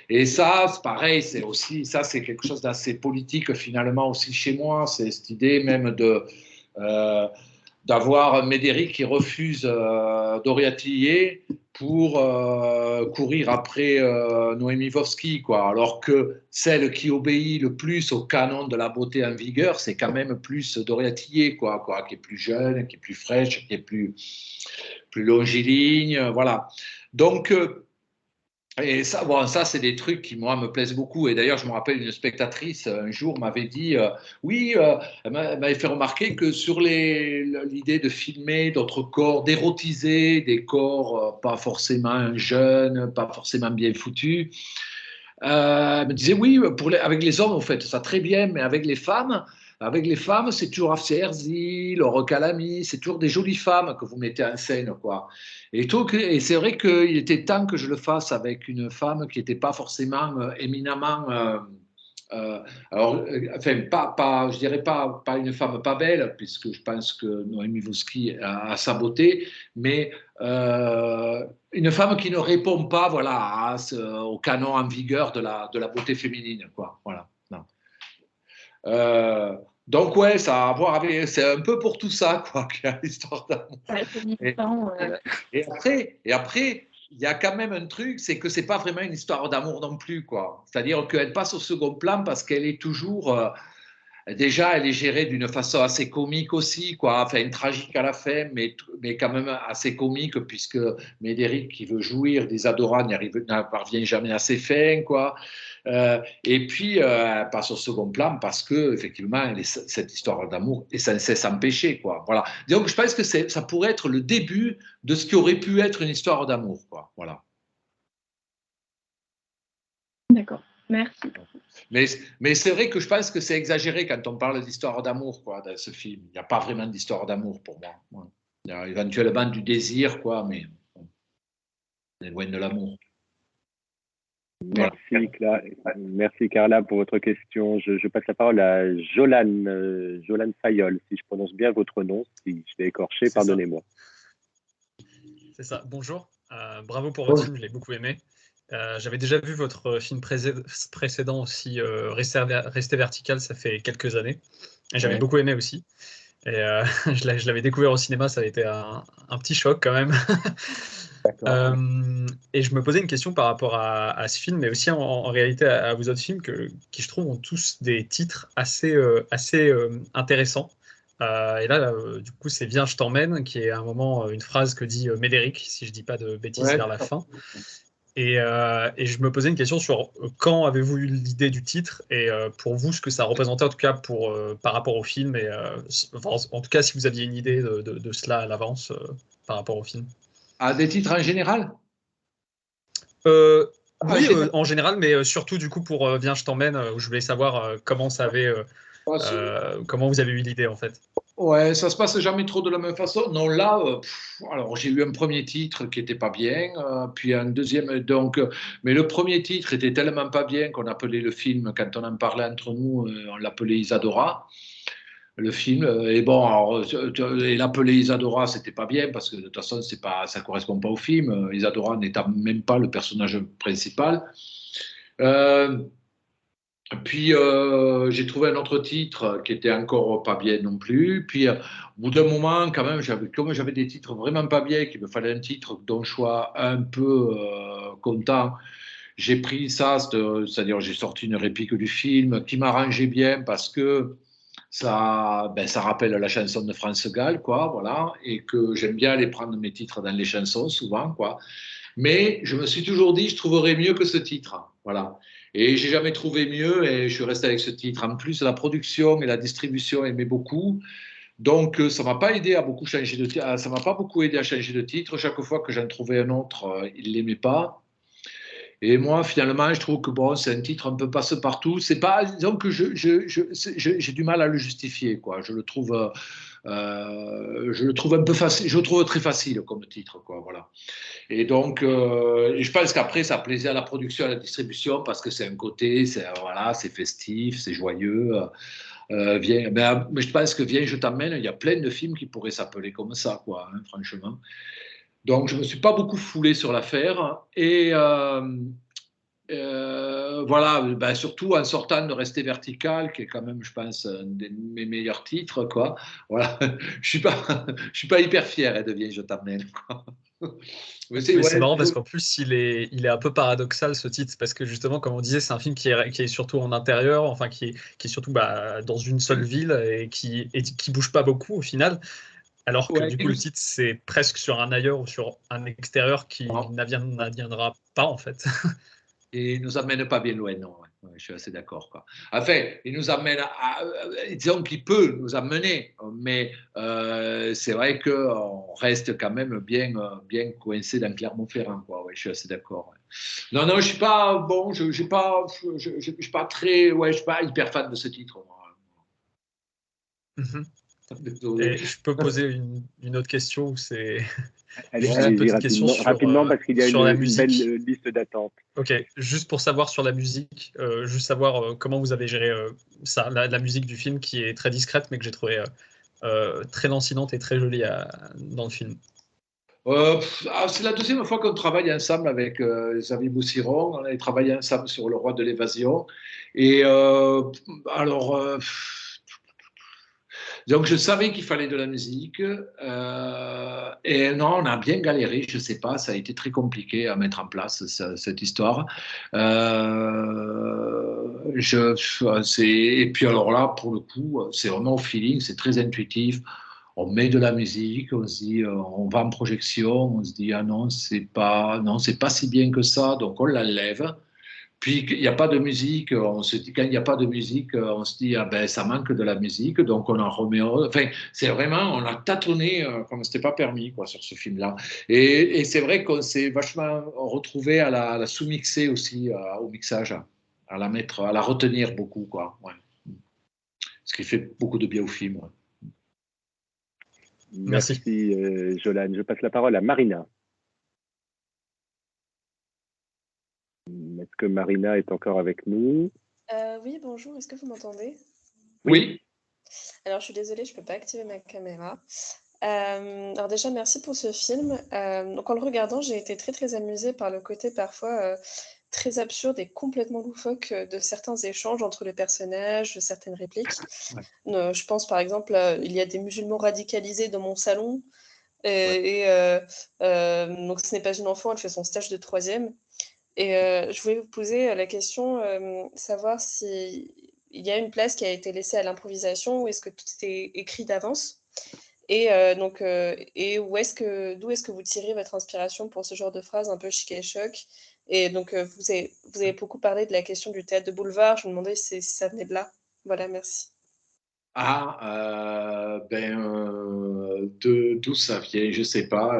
Et ça, c'est pareil, c'est quelque chose d'assez politique finalement aussi chez moi. C'est cette idée même euh, d'avoir Médéric qui refuse Doria Tillier pour courir après Noémie Voski, quoi. Alors que celle qui obéit le plus au canon de la beauté en vigueur, c'est quand même plus Doria Tillier, quoi, qui est plus jeune, qui est plus fraîche, qui est plus longiligne, voilà. Donc, et ça, bon, ça c'est des trucs qui, moi, me plaisent beaucoup. Et d'ailleurs, je me rappelle une spectatrice, un jour, m'avait dit, oui, elle m'avait fait remarquer que sur l'idée de filmer d'autres corps, d'érotiser des corps pas forcément jeunes, pas forcément bien foutus, elle me disait, oui, avec les hommes, vous faites ça très bien, mais avec les femmes, c'est toujours Afsia Herzi, Laure Calamy, c'est toujours des jolies femmes que vous mettez en scène, quoi. Et c'est vrai qu'il était temps que je le fasse avec une femme qui n'était pas forcément éminemment. Alors, enfin, je dirais pas une femme pas belle, puisque je pense que Noémie Voski a sa beauté, mais une femme qui ne répond pas, voilà, au canon en vigueur de la beauté féminine, quoi. Voilà. Non. Donc ouais, ça a à voir avec, c'est un peu pour tout ça, quoi, qu'il y a l'histoire d'amour. Et après, il y a quand même un truc, c'est que c'est pas vraiment une histoire d'amour non plus, quoi. C'est-à-dire qu'elle passe au second plan parce qu'elle est toujours, déjà, elle est gérée d'une façon assez comique aussi, quoi. Enfin, tragique à la fin, mais quand même assez comique, puisque Médéric, qui veut jouir d'Isadora, n'y parvient jamais à ses fins, quoi. Et puis, elle passe au second plan parce que, effectivement, cette histoire d'amour est sans cesse empêchée, quoi. Voilà. Donc, je pense que ça pourrait être le début de ce qui aurait pu être une histoire d'amour, quoi. Voilà. D'accord. Merci. Mais c'est vrai que je pense que c'est exagéré quand on parle d'histoire d'amour, quoi, dans ce film. Il n'y a pas vraiment d'histoire d'amour pour moi. Il y a éventuellement du désir, quoi, mais on est loin de l'amour. Merci Carla pour votre question. Je passe la parole à Jolan Fayol, si je prononce bien votre nom. Si je l'ai écorché, pardonnez-moi. C'est ça. Bonjour. Bravo pour votre film, je l'ai beaucoup aimé. J'avais déjà vu votre film précédent aussi, Rester vertical, ça fait quelques années. Et j'avais beaucoup aimé aussi. Et je l'avais découvert au cinéma, ça a été un petit choc quand même. Et je me posais une question par rapport à ce film, mais aussi en réalité à vos autres films qui, je trouve, ont tous des titres assez intéressants. Et là, du coup, c'est Viens, je t'emmène, qui est à un moment une phrase que dit Médéric, si je dis pas de bêtises, vers la fin. Et je me posais une question sur quand avez-vous eu l'idée du titre et pour vous, ce que ça représentait en tout cas par rapport au film. Et en tout cas, si vous aviez une idée de cela à l'avance par rapport au film. Des titres en général? Oui, en général, mais surtout du coup pour Viens, je t'emmène, où je voulais savoir comment vous avez eu l'idée en fait. Ouais, ça se passe jamais trop de la même façon. Non, là, alors j'ai eu un premier titre qui était pas bien, puis un deuxième, mais le premier titre était tellement pas bien qu'on appelait le film, quand on en parlait entre nous, on l'appelait Isadora, le film. Et bon, alors, et l'appeler Isadora, c'était pas bien parce que de toute façon, ça correspond pas au film. Isadora n'étant même pas le personnage principal. Puis j'ai trouvé un autre titre qui était encore pas bien non plus. Puis au bout d'un moment, quand même, comme j'avais des titres vraiment pas bien, qu'il me fallait un titre dont je sois un peu content, j'ai pris ça, c'est-à-dire j'ai sorti une réplique du film qui m'arrangeait bien parce que ça rappelle la chanson de France Gall, quoi, voilà, et que j'aime bien aller prendre mes titres dans les chansons souvent, quoi. Mais je me suis toujours dit, je trouverais mieux que ce titre. Voilà. Et j'ai jamais trouvé mieux et je suis resté avec ce titre. En plus, la production et la distribution aimaient beaucoup. Donc, ça m'a pas aidé à beaucoup changer de titre. Ça m'a pas beaucoup aidé à changer de titre. Chaque fois que j'en trouvais un autre, ils l'aimaient pas. Et moi, finalement, je trouve que bon, c'est un titre un peu passe-partout. C'est pas, disons que j'ai du mal à le justifier, quoi. Je le trouve un peu facile. Je le trouve très facile comme titre, quoi. Voilà. Et donc, je pense qu'après, ça plaisait à la production et à la distribution parce que c'est un côté, voilà, c'est festif, c'est joyeux. Mais je pense que Viens, je t'emmène, il y a plein de films qui pourraient s'appeler comme ça, quoi, hein, franchement. Donc, je ne me suis pas beaucoup foulé sur l'affaire. Et voilà, ben, surtout en sortant de Rester vertical, qui est quand même, je pense, un de mes meilleurs titres, quoi. Voilà, je suis pas hyper fier, hein, de Viens, je t'emmène, quoi. Mais c'est marrant parce qu'en plus, il est un peu paradoxal ce titre, parce que justement, comme on disait, c'est un film qui est surtout en intérieur, enfin qui est surtout dans une seule ville et qui bouge pas beaucoup au final. Alors que du coup, le titre, c'est presque sur un ailleurs ou sur un extérieur qui n'adviendra pas, en fait. Et il nous amène pas bien loin, non. Ouais, je suis assez d'accord, quoi. Enfin, il nous amène disons qu'il peut nous amener, mais c'est vrai qu'on reste quand même bien coincé dans Clermont-Ferrand, quoi. Ouais, je suis assez d'accord. Ouais. Non, je suis pas bon, je suis pas très, ouais, je suis pas hyper fan de ce titre, moi. Et je peux poser une autre question où c'est allez-y rapidement parce qu'il y a une belle liste d'attente. Ok, juste pour savoir sur la musique, juste savoir comment vous avez géré ça, la musique du film qui est très discrète mais que j'ai trouvé très lancinante et très jolie dans le film. C'est la deuxième fois qu'on travaille ensemble avec Xavier Boussiron. On a travaillé ensemble sur Le Roi de l'Évasion. Et alors, donc je savais qu'il fallait de la musique. Et non, on a bien galéré. Je sais pas, ça a été très compliqué à mettre en place cette histoire. Et puis alors là, pour le coup, c'est vraiment au feeling, c'est très intuitif. On met de la musique, on se dit, on va en projection, on se dit, ah non, c'est pas si bien que ça, donc on l'enlève. Puis il n'y a pas de musique, on se dit, quand il n'y a pas de musique, on se dit, ah ben ça manque de la musique, donc on en remet. Enfin, c'est vraiment, on a tâtonné comme c'était pas permis, quoi, sur ce film-là. Et c'est vrai qu'on s'est vachement retrouvé à la sous-mixer aussi, au mixage, à la retenir beaucoup, quoi. Ouais. Ce qui fait beaucoup de bien au film. Ouais. Merci Jolan. Je passe la parole à Marina. Est-ce que Marina est encore avec nous? Oui, bonjour, est-ce que vous m'entendez? Oui. Alors, je suis désolée, je ne peux pas activer ma caméra. Alors déjà, merci pour ce film. Donc en le regardant, j'ai été très très amusée par le côté parfois très absurde et complètement loufoque de certains échanges entre les personnages, de certaines répliques. Je pense par exemple, il y a des musulmans radicalisés dans mon salon. Donc ce n'est pas une enfant, elle fait son stage de 3e. Et je voulais vous poser la question, savoir si il y a une place qui a été laissée à l'improvisation ou est-ce que tout est écrit d'avance? Et d'où est-ce que vous tirez votre inspiration pour ce genre de phrase un peu chic et choc? Et donc, vous avez beaucoup parlé de la question du théâtre de boulevard. Je me demandais si ça venait de là. Voilà, merci. D'où ça vient, je sais pas.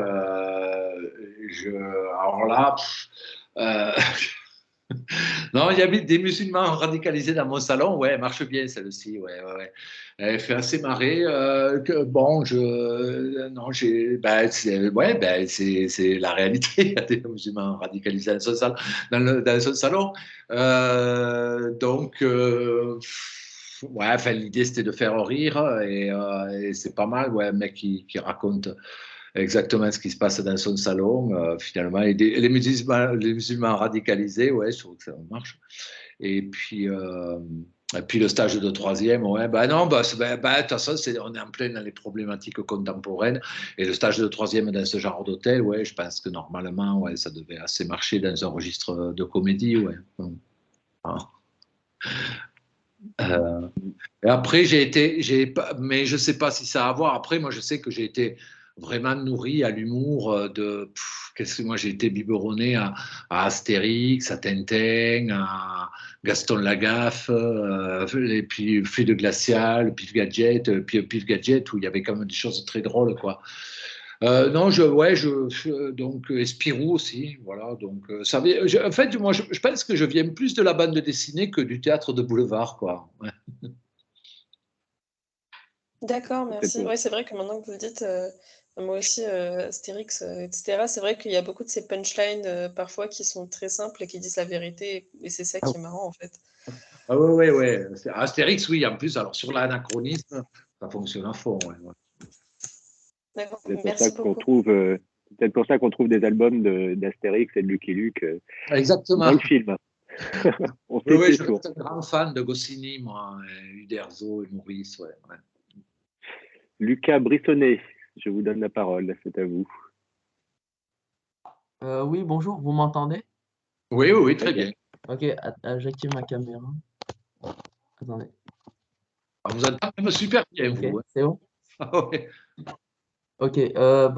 Alors là, non, il y a des musulmans radicalisés dans mon salon. Ouais, elle marche bien celle-ci. Ouais, ouais, ouais. Elle fait assez marrer. Non, c'est la réalité. Il y a des musulmans radicalisés dans son salon. Dans son salon. Ouais, enfin, l'idée c'était de faire rire et c'est pas mal. Ouais, un mec qui raconte exactement ce qui se passe dans son salon, finalement. Et les musulmans radicalisés, ouais, je trouve que ça marche. Et puis le stage de 3e, ouais, non, de toute façon, on est en plein dans les problématiques contemporaines. Et le stage de 3e dans ce genre d'hôtel, ouais, je pense que normalement, ouais, ça devait assez marcher dans un registre de comédie, ouais. Et après, mais je sais pas si ça a à voir. Après, moi, je sais que j'ai été vraiment nourri à l'humour moi j'ai été biberonné à Astérix, à Tintin, à Gaston Lagaffe, et puis Fluide Glacial, Pif Gadget, Pif Gadget où il y avait quand même des choses très drôles, quoi. Non, donc Spirou aussi, voilà. Donc en fait, moi, je pense que je viens plus de la bande dessinée que du théâtre de boulevard, quoi. Ouais. D'accord, merci. Ouais, c'est vrai que maintenant que vous le dites, moi aussi, Astérix, etc., c'est vrai qu'il y a beaucoup de ces punchlines parfois qui sont très simples et qui disent la vérité, et c'est ça qui est marrant en fait. Ah ouais, ouais. Astérix, oui, en plus, alors sur l'anachronisme, ça fonctionne à fond. Ouais, ouais. D'accord, C'est merci beaucoup. peut-être pour ça qu'on trouve des albums d'Astérix et de Lucky Luke Exactement. dans le film. Oui, je suis un grand fan de Goscinny, moi, Uderzo et Maurice. Ouais, ouais. Lucas Brissonnet, je vous donne la parole, c'est à vous. Oui, bonjour, vous m'entendez? Oui, très bien. Ok, j'active ma caméra. Attendez. On vous entend même super bien, okay, vous. Hein. C'est bon? Ouais. Ok,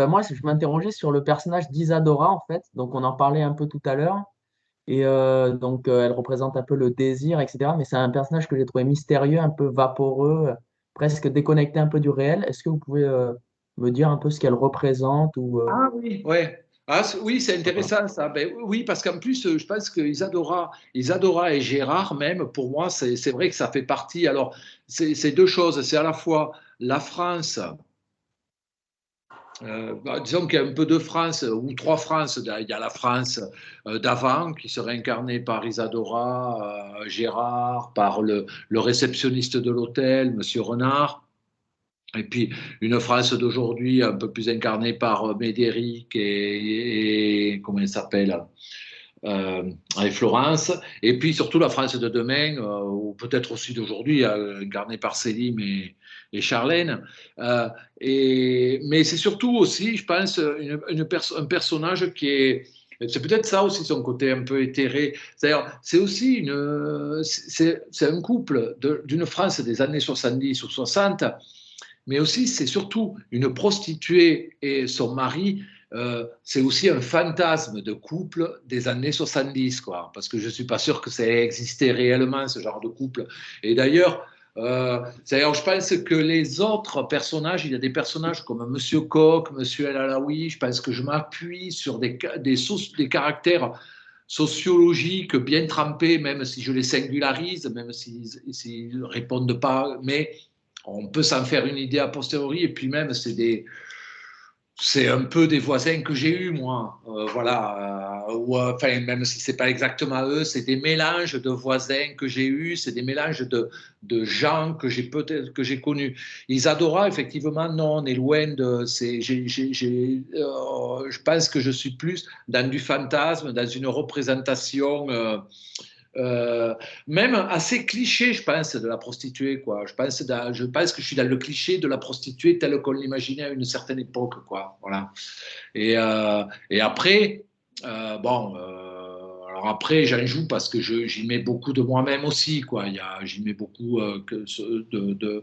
moi, je m'interrogeais sur le personnage d'Isadora, en fait. Donc, on en parlait un peu tout à l'heure. Et elle représente un peu le désir, etc. Mais c'est un personnage que j'ai trouvé mystérieux, un peu vaporeux, presque déconnecté un peu du réel. Est-ce que vous pouvez me dire un peu ce qu'elle représente ou, Ah oui, ouais. Oui, c'est intéressant ça. Oui, parce qu'en plus, je pense que Isadora et Gérard, même, pour moi, c'est vrai que ça fait partie. Alors, c'est deux choses. C'est à la fois la France. Disons qu'il y a un peu de France, ou trois France. Il y a la France d'avant, qui serait incarnée par Isadora, Gérard, par le réceptionniste de l'hôtel, Monsieur Renard. Et puis une France d'aujourd'hui un peu plus incarnée par Médéric et comment il s'appelle et Florence. Et puis surtout la France de demain, ou peut-être aussi d'aujourd'hui, incarnée par Céline et Charlène. Mais c'est surtout aussi, je pense, un personnage qui est. C'est peut-être ça aussi son côté un peu éthéré. C'est aussi c'est un couple d'une France des années 70 ou 60, mais aussi c'est surtout une prostituée et son mari. C'est aussi un fantasme de couple des années 70, quoi, parce que je ne suis pas sûr que ça ait existé réellement, ce genre de couple. Et d'ailleurs, je pense que les autres personnages, il y a des personnages comme Monsieur Coq, Monsieur El Alaoui, je pense que je m'appuie sur des caractères sociologiques bien trempés, même si je les singularise, même s'ils ne répondent pas, mais on peut s'en faire une idée a posteriori, et puis même, c'est des c'est un peu des voisins que j'ai eus, moi. Voilà. Enfin, même si c'est pas exactement eux, c'est des mélanges de voisins que j'ai eus, c'est des mélanges de gens que j'ai connus. Isadora, effectivement, non, on est loin de. Je pense que je suis plus dans du fantasme, dans une représentation. Même assez cliché, je pense, de la prostituée, quoi. Je pense que je suis dans le cliché de la prostituée telle qu'on l'imaginait à une certaine époque, quoi. Voilà. Et après, alors après, j'en joue parce que j'y mets beaucoup de moi-même aussi, quoi. J'y mets beaucoup de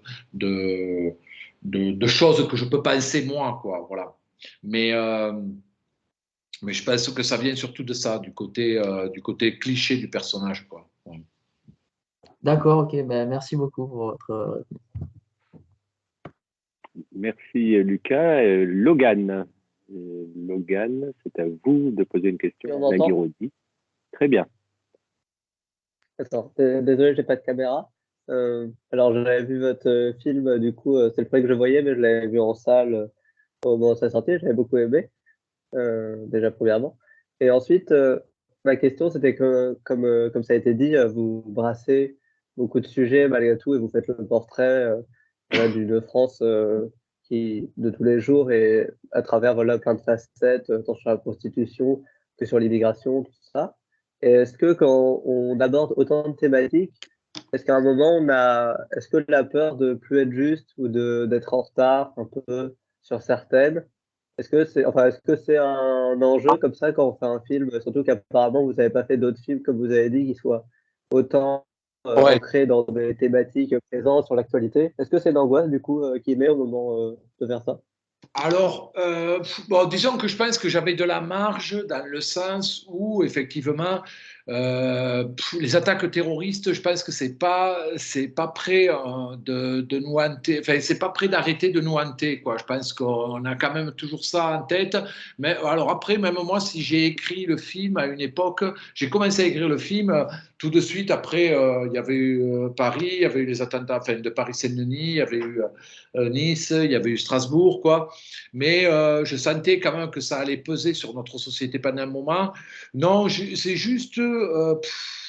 choses que je peux penser moi, quoi. Voilà. Mais je pense que ça vient surtout de ça, du côté cliché du personnage, quoi. Ouais. D'accord, ok, ben, merci beaucoup pour votre. Merci Lucas. Logan. Logan, c'est à vous de poser une question. On m'entend ? Nagirodi. Très bien. Attends, désolé, j'ai pas de caméra. Alors, j'avais vu votre film, du coup, c'est le premier que je voyais, mais je l'avais vu en salle au moment de sa sortie. J'avais beaucoup aimé, déjà premièrement. Et ensuite, ma question, c'était que, comme ça a été dit, vous brassez beaucoup de sujets malgré tout et vous faites le portrait voilà, d'une France de tous les jours et à travers voilà, plein de facettes, tant sur la prostitution que sur l'immigration, tout ça. Et est-ce que quand on aborde autant de thématiques, est-ce qu'à un moment, est-ce que la peur de plus être juste ou d'être en retard un peu sur certaines, est-ce que c'est un enjeu comme ça quand on fait un film, surtout qu'apparemment vous n'avez pas fait d'autres films comme vous avez dit qui soient autant Ouais. ancrés dans des thématiques présentes sur l'actualité. Est-ce que c'est une angoisse du coup qui met au moment de faire ça? Alors, disons que je pense que j'avais de la marge dans le sens où, effectivement, les attaques terroristes, je pense que c'est pas prêt de nous hanter, enfin, c'est pas prêt d'arrêter de nous hanter, quoi. Je pense qu'on a quand même toujours ça en tête. Mais alors après, même moi, si j'ai écrit le film à une époque, j'ai commencé à écrire le film tout de suite après, il y avait eu Paris, il y avait eu les attentats, enfin, de Paris-Saint-Denis, il y avait eu Nice, il y avait eu Strasbourg, quoi. Mais je sentais quand même que ça allait peser sur notre société pendant un moment. Non, c'est juste,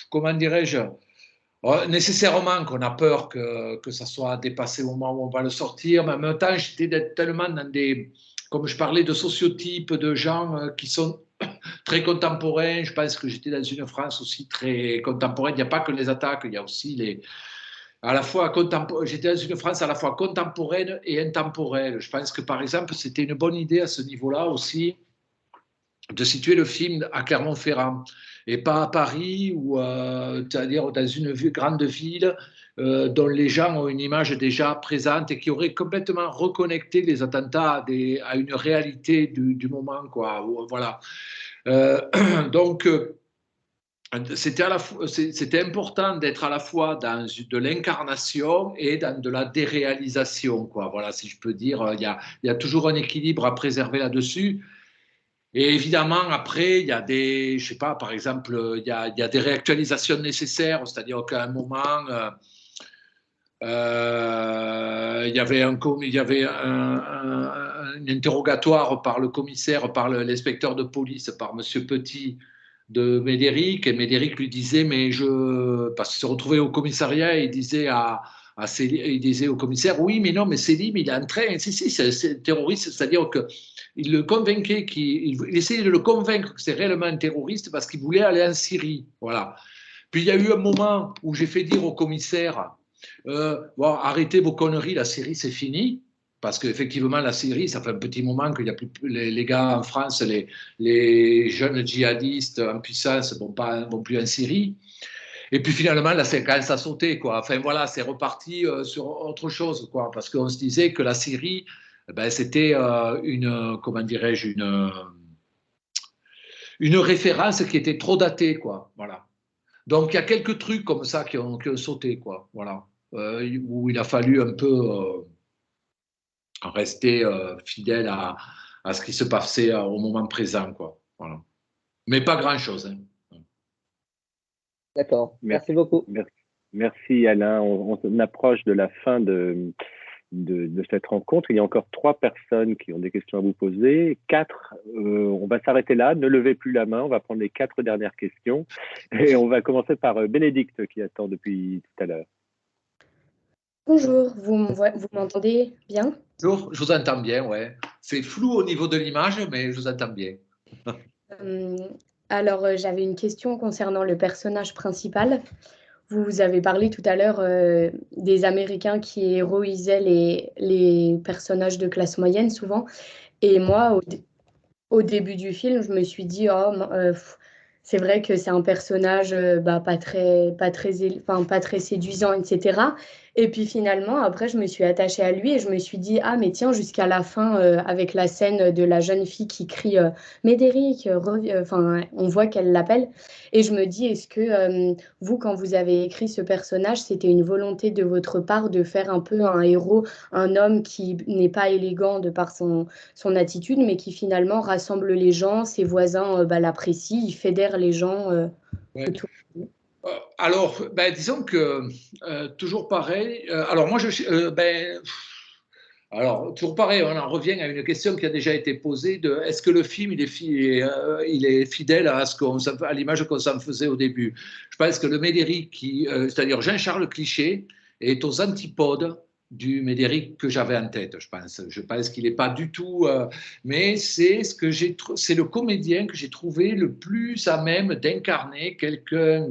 comment dirais-je, nécessairement qu'on a peur que ça soit dépassé au moment où on va le sortir, mais en même temps, j'étais tellement dans comme je parlais de sociotypes, de gens qui sont très contemporains. Je pense que j'étais dans une France aussi très contemporaine. Il n'y a pas que les attaques, il y a aussi j'étais dans une France à la fois contemporaine et intemporelle. Je pense que, par exemple, c'était une bonne idée à ce niveau-là aussi de situer le film à Clermont-Ferrand et pas à Paris, c'est-à-dire dans une grande ville dont les gens ont une image déjà présente et qui aurait complètement reconnecté les attentats à une réalité du moment, quoi. Voilà. Donc, c'était important d'être à la fois dans de l'incarnation et dans de la déréalisation, quoi. Voilà, si je peux dire, il y a toujours un équilibre à préserver là-dessus. Et évidemment, après, il y a je sais pas, par exemple, il y a des réactualisations nécessaires, c'est-à-dire qu'à un moment, il y avait un interrogatoire par le commissaire, par l'inspecteur de police, par Monsieur Petit, de Médéric, et Médéric lui disait, parce qu'il se retrouvait au commissariat, et il disait il disait au commissaire, oui, mais non, mais Selim, il est en train, si, c'est terroriste, c'est-à-dire qu'il le convainquait, il essayait de le convaincre que c'est réellement un terroriste parce qu'il voulait aller en Syrie, voilà. Puis il y a eu un moment où j'ai fait dire au commissaire, arrêtez vos conneries, la Syrie, c'est fini. Parce qu'effectivement, la Syrie, ça fait un petit moment qu'il n'y a plus les gars en France, les jeunes djihadistes en puissance ne vont plus en Syrie. Et puis finalement, la séquence a sauté, quoi. Enfin voilà, c'est reparti sur autre chose, quoi. Parce qu'on se disait que la Syrie, c'était comment dirais-je, une référence qui était trop datée, quoi. Voilà. Donc il y a quelques trucs comme ça qui ont sauté, quoi. Voilà. Où il a fallu un peu rester fidèle à ce qui se passait au moment présent, quoi. Voilà. Mais pas grand-chose. Hein. D'accord. Merci beaucoup. Merci Alain. On approche de la fin de de cette rencontre. Il y a encore 3 personnes qui ont des questions à vous poser. 4, on va s'arrêter là. Ne levez plus la main. On va prendre les 4 dernières questions. Et on va commencer par Bénédicte qui attend depuis tout à l'heure. Bonjour, vous m'entendez bien? Bonjour, je vous entends bien, ouais. C'est flou au niveau de l'image, mais je vous entends bien. Alors, j'avais une question concernant le personnage principal. Vous avez parlé tout à l'heure des Américains qui héroïsaient les personnages de classe moyenne souvent. Et moi, au début du film, je me suis dit, c'est vrai que c'est un personnage pas très séduisant, etc. Et puis finalement, après, je me suis attachée à lui et je me suis dit, ah, mais tiens, jusqu'à la fin, avec la scène de la jeune fille qui crie Médéric, on voit qu'elle l'appelle. Et je me dis, est-ce que vous, quand vous avez écrit ce personnage, c'était une volonté de votre part de faire un peu un héros, un homme qui n'est pas élégant de par son attitude, mais qui finalement rassemble les gens, ses voisins l'apprécient, il fédère les gens Ouais. autour. Alors, disons que toujours pareil. Alors moi, alors toujours pareil. On en revient à une question qui a déjà été posée de est-ce que le film il est fidèle à à l'image qu'on s'en faisait au début. Je pense que le Médéric, c'est-à-dire Jean-Charles Cliché, est aux antipodes du Médéric que j'avais en tête, je pense. Je pense qu'il n'est pas du tout... mais c'est le comédien que j'ai trouvé le plus à même d'incarner quelqu'un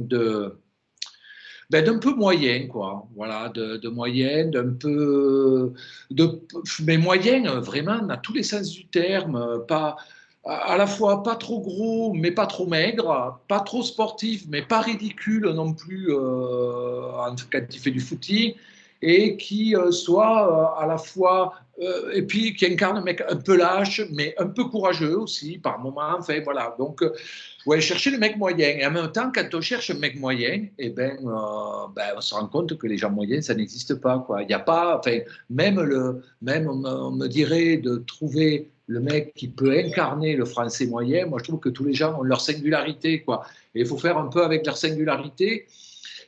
d'un peu moyen, quoi. Voilà, de moyen, mais moyen, vraiment, dans tous les sens du terme, pas... À la fois pas trop gros, mais pas trop maigre, pas trop sportif, mais pas ridicule non plus quand il fait du footing, et qui soit à la fois, et puis qui incarne un mec un peu lâche, mais un peu courageux aussi, par moments. Enfin, voilà. Donc, ouais, chercher le mec moyen. Et en même temps, quand on cherche un mec moyen, on se rend compte que les gens moyens, ça n'existe pas, quoi. Il n'y a pas, enfin, même on me dirait de trouver le mec qui peut incarner le français moyen. Moi, je trouve que tous les gens ont leur singularité, quoi. Et il faut faire un peu avec leur singularité.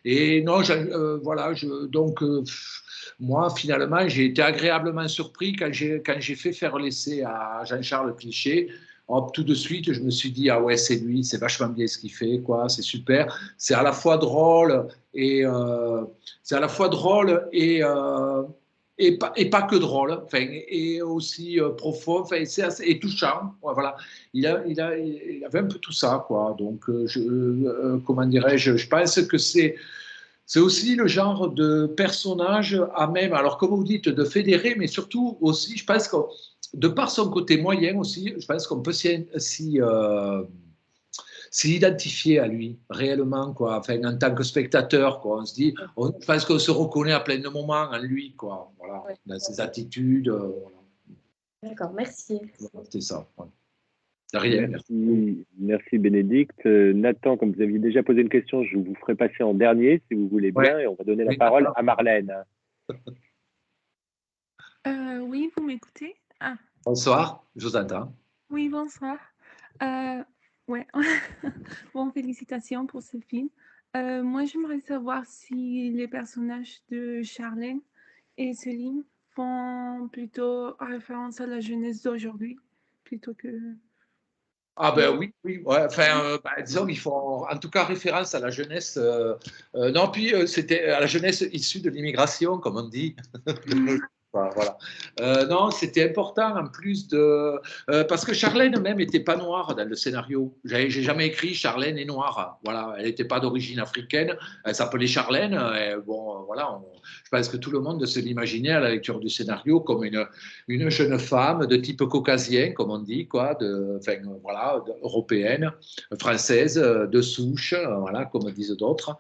Et non, moi, finalement, j'ai été agréablement surpris quand j'ai fait faire l'essai à Jean-Charles Cliché. Hop, tout de suite, je me suis dit, ah ouais, c'est lui, c'est vachement bien ce qu'il fait, quoi, c'est super. C'est à la fois drôle et pas que drôle, enfin, et aussi profond, enfin, et touchant. Voilà. Il avait un peu tout ça, quoi. Donc, comment dirais-je, je pense que c'est aussi le genre de personnage à même, alors comme vous dites, de fédérer, mais surtout aussi, je pense que de par son côté moyen aussi, je pense qu'on peut s'y identifier à lui, réellement, quoi. Enfin, en tant que spectateur, quoi. On se dit, je pense qu'on se reconnaît à plein de moments en lui, quoi. Voilà, ouais. Dans ses attitudes. Voilà. D'accord, merci. Voilà, c'est ça. Voilà. De rien. Merci Bénédicte. Nathan, comme vous aviez déjà posé une question, je vous ferai passer en dernier, si vous voulez bien, et on va donner la parole à Marlène. Oui, vous m'écoutez? Ah. Bonsoir, je vous entends. Oui, bonsoir. Ouais. Bon, félicitations pour ce film. Moi, j'aimerais savoir si les personnages de Charlène et Céline font plutôt référence à la jeunesse d'aujourd'hui, plutôt que... Ah ben oui. Ouais. Enfin, disons qu'ils font en tout cas référence à la jeunesse. Non, puis c'était à la jeunesse issue de l'immigration, comme on dit. Voilà. Non, c'était important en plus parce que Charlène même n'était pas noire dans le scénario. J'ai jamais écrit Charlène est noire. Voilà, elle n'était pas d'origine africaine. Elle s'appelait Charlène. Voilà. Je pense que tout le monde se l'imaginait à la lecture du scénario comme une jeune femme de type caucasien, comme on dit, quoi, européenne, française, de souche, voilà, comme disent d'autres.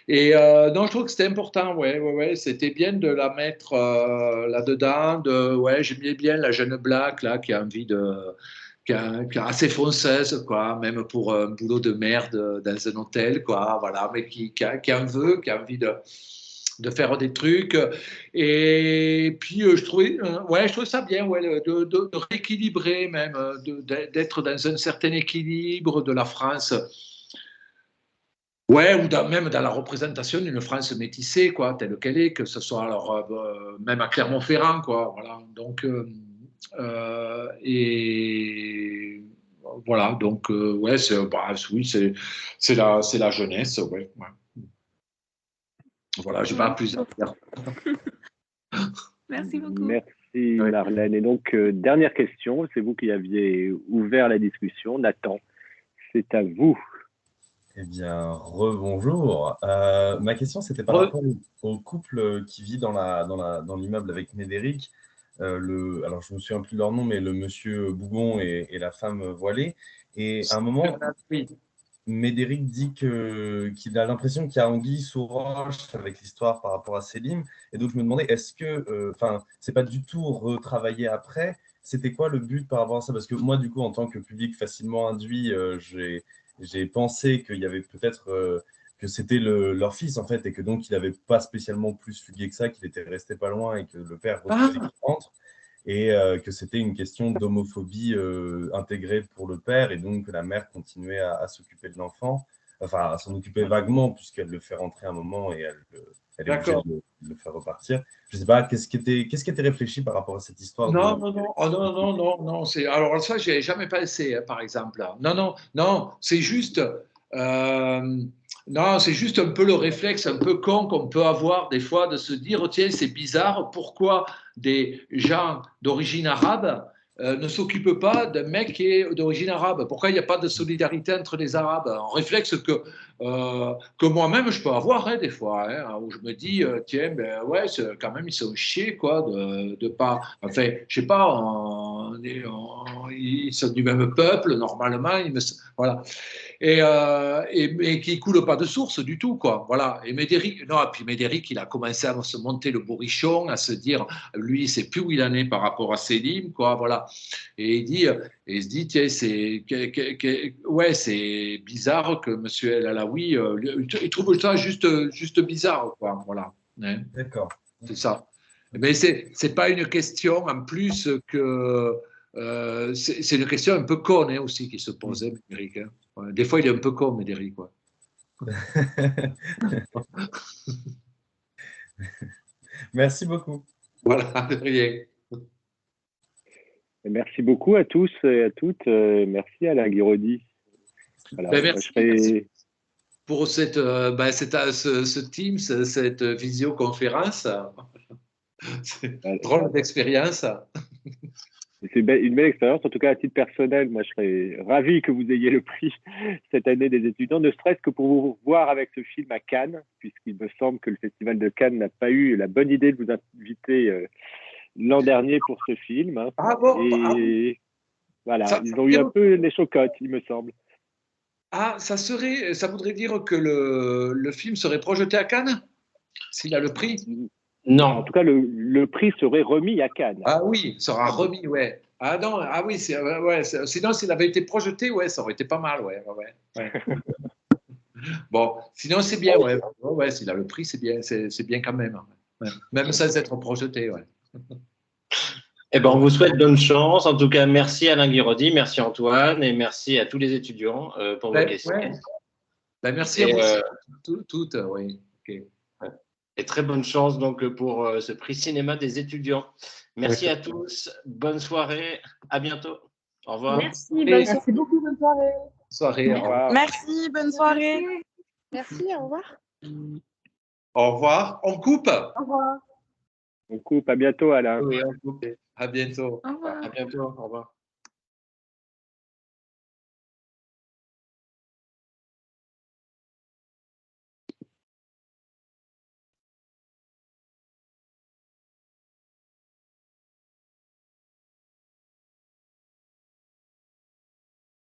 Et non, je trouve que c'était important, ouais, c'était bien de la mettre là-dedans. J'aimais bien la jeune black là qui a envie qui est assez française, quoi, même pour un boulot de merde dans un hôtel, quoi, voilà, mais qui en veut, qui a envie de faire des trucs. Et puis je trouvais ça bien, de rééquilibrer même, d'être dans un certain équilibre de la France. Ouais, ou même dans la représentation d'une France métissée, quoi, telle qu'elle est, que ce soit alors même à Clermont-Ferrand, quoi. Voilà. Donc, et voilà. Donc, ouais, oui, c'est la jeunesse, ouais. Voilà, j'ai pas plus à dire. Merci beaucoup. Merci Marlène. Et donc, dernière question, c'est vous qui aviez ouvert la discussion. Nathan, c'est à vous. Eh bien, rebonjour. Ma question, c'était par rapport au couple qui vit dans l'immeuble avec Médéric. Alors, je ne me souviens plus de leur nom, mais le monsieur Bougon et la femme voilée. Et à un moment, Médéric dit qu'il a l'impression qu'il y a anguille sous roche avec l'histoire par rapport à Selim. Et donc, je me demandais, est-ce que, c'est pas du tout retravaillé après? C'était quoi le but par rapport à ça? Parce que moi, du coup, en tant que public facilement induit, j'ai pensé qu'il y avait peut-être que c'était leur fils, en fait, et que donc il n'avait pas spécialement plus fugué que ça, qu'il était resté pas loin et que le père refusait qu'il rentre. Et que c'était une question d'homophobie intégrée pour le père, et donc que la mère continuait à s'occuper de l'enfant, enfin à s'en occuper vaguement, puisqu'elle le fait rentrer un moment et elle est obligée de le faire repartir. Je ne sais pas, qu'est-ce qui était réfléchi par rapport à cette histoire Non, non. Alors ça, j'y avais jamais pensé, hein, par exemple. Non, c'est juste. Non, c'est juste un peu le réflexe un peu con qu'on peut avoir des fois de se dire, oh, tiens, c'est bizarre, pourquoi des gens d'origine arabe ne s'occupent pas d'un mec qui est d'origine arabe? Pourquoi il n'y a pas de solidarité entre les Arabes? Un réflexe que moi-même je peux avoir des fois, hein, où je me dis, tiens, ben ouais, quand même, ils sont chiés, quoi, de pas. Enfin, je sais pas, ils sont du même peuple, normalement, voilà. Et qui coule pas de source du tout, quoi. Voilà. Et puis Médéric, il a commencé à se monter le bourrichon, à se dire, lui, il sait plus où il en est par rapport à Selim, quoi. Voilà. Et il se dit, tiens, c'est bizarre que Monsieur El Alaoui, il trouve ça juste bizarre, quoi. Voilà. Hein. D'accord. C'est ça. Mais c'est pas une question en plus que. C'est une question un peu conne, hein, aussi, qui se posait, Médéric. Hein. Ouais, des fois, il est un peu con, Médéric. Quoi. Merci beaucoup. Voilà, de rien. Merci beaucoup à tous et à toutes. Merci Alain Guiraudy. Voilà, merci pour ce Teams, cette visioconférence. C'est drôle d'expérience. C'est une belle expérience. En tout cas, à titre personnel, moi, je serais ravi que vous ayez le prix cette année des étudiants, ne serait-ce que pour vous voir avec ce film à Cannes, puisqu'il me semble que le Festival de Cannes n'a pas eu la bonne idée de vous inviter l'an dernier pour ce film. Hein. Ah bon, voilà, ils ont eu un peu les chocottes, il me semble. Ah, ça voudrait dire que le film serait projeté à Cannes, s'il a le prix? Non. En tout cas, le prix serait remis à Cannes. Ah oui, sera remis, ouais. Ah non, ah oui, sinon s'il avait été projeté, ouais, ça aurait été pas mal, ouais. Bon, sinon c'est bien, ouais, s'il a le prix, c'est bien quand même. Ouais. Même sans être projeté, ouais. Eh ben, on vous souhaite bonne chance. En tout cas, merci Alain Guiraudy, merci Antoine et merci à tous les étudiants pour vos questions. Ouais. Merci à vous toutes, oui. Okay. Et très bonne chance donc pour ce prix cinéma des étudiants. Merci à tous. Bonne soirée. À bientôt. Au revoir. Merci beaucoup. Bonne soirée. Au revoir. Merci, bonne soirée. Merci, au revoir. Au revoir. On coupe. Au revoir. On coupe. À bientôt, Alain. Oui, on coupe. À bientôt. Au revoir. À bientôt. Au revoir.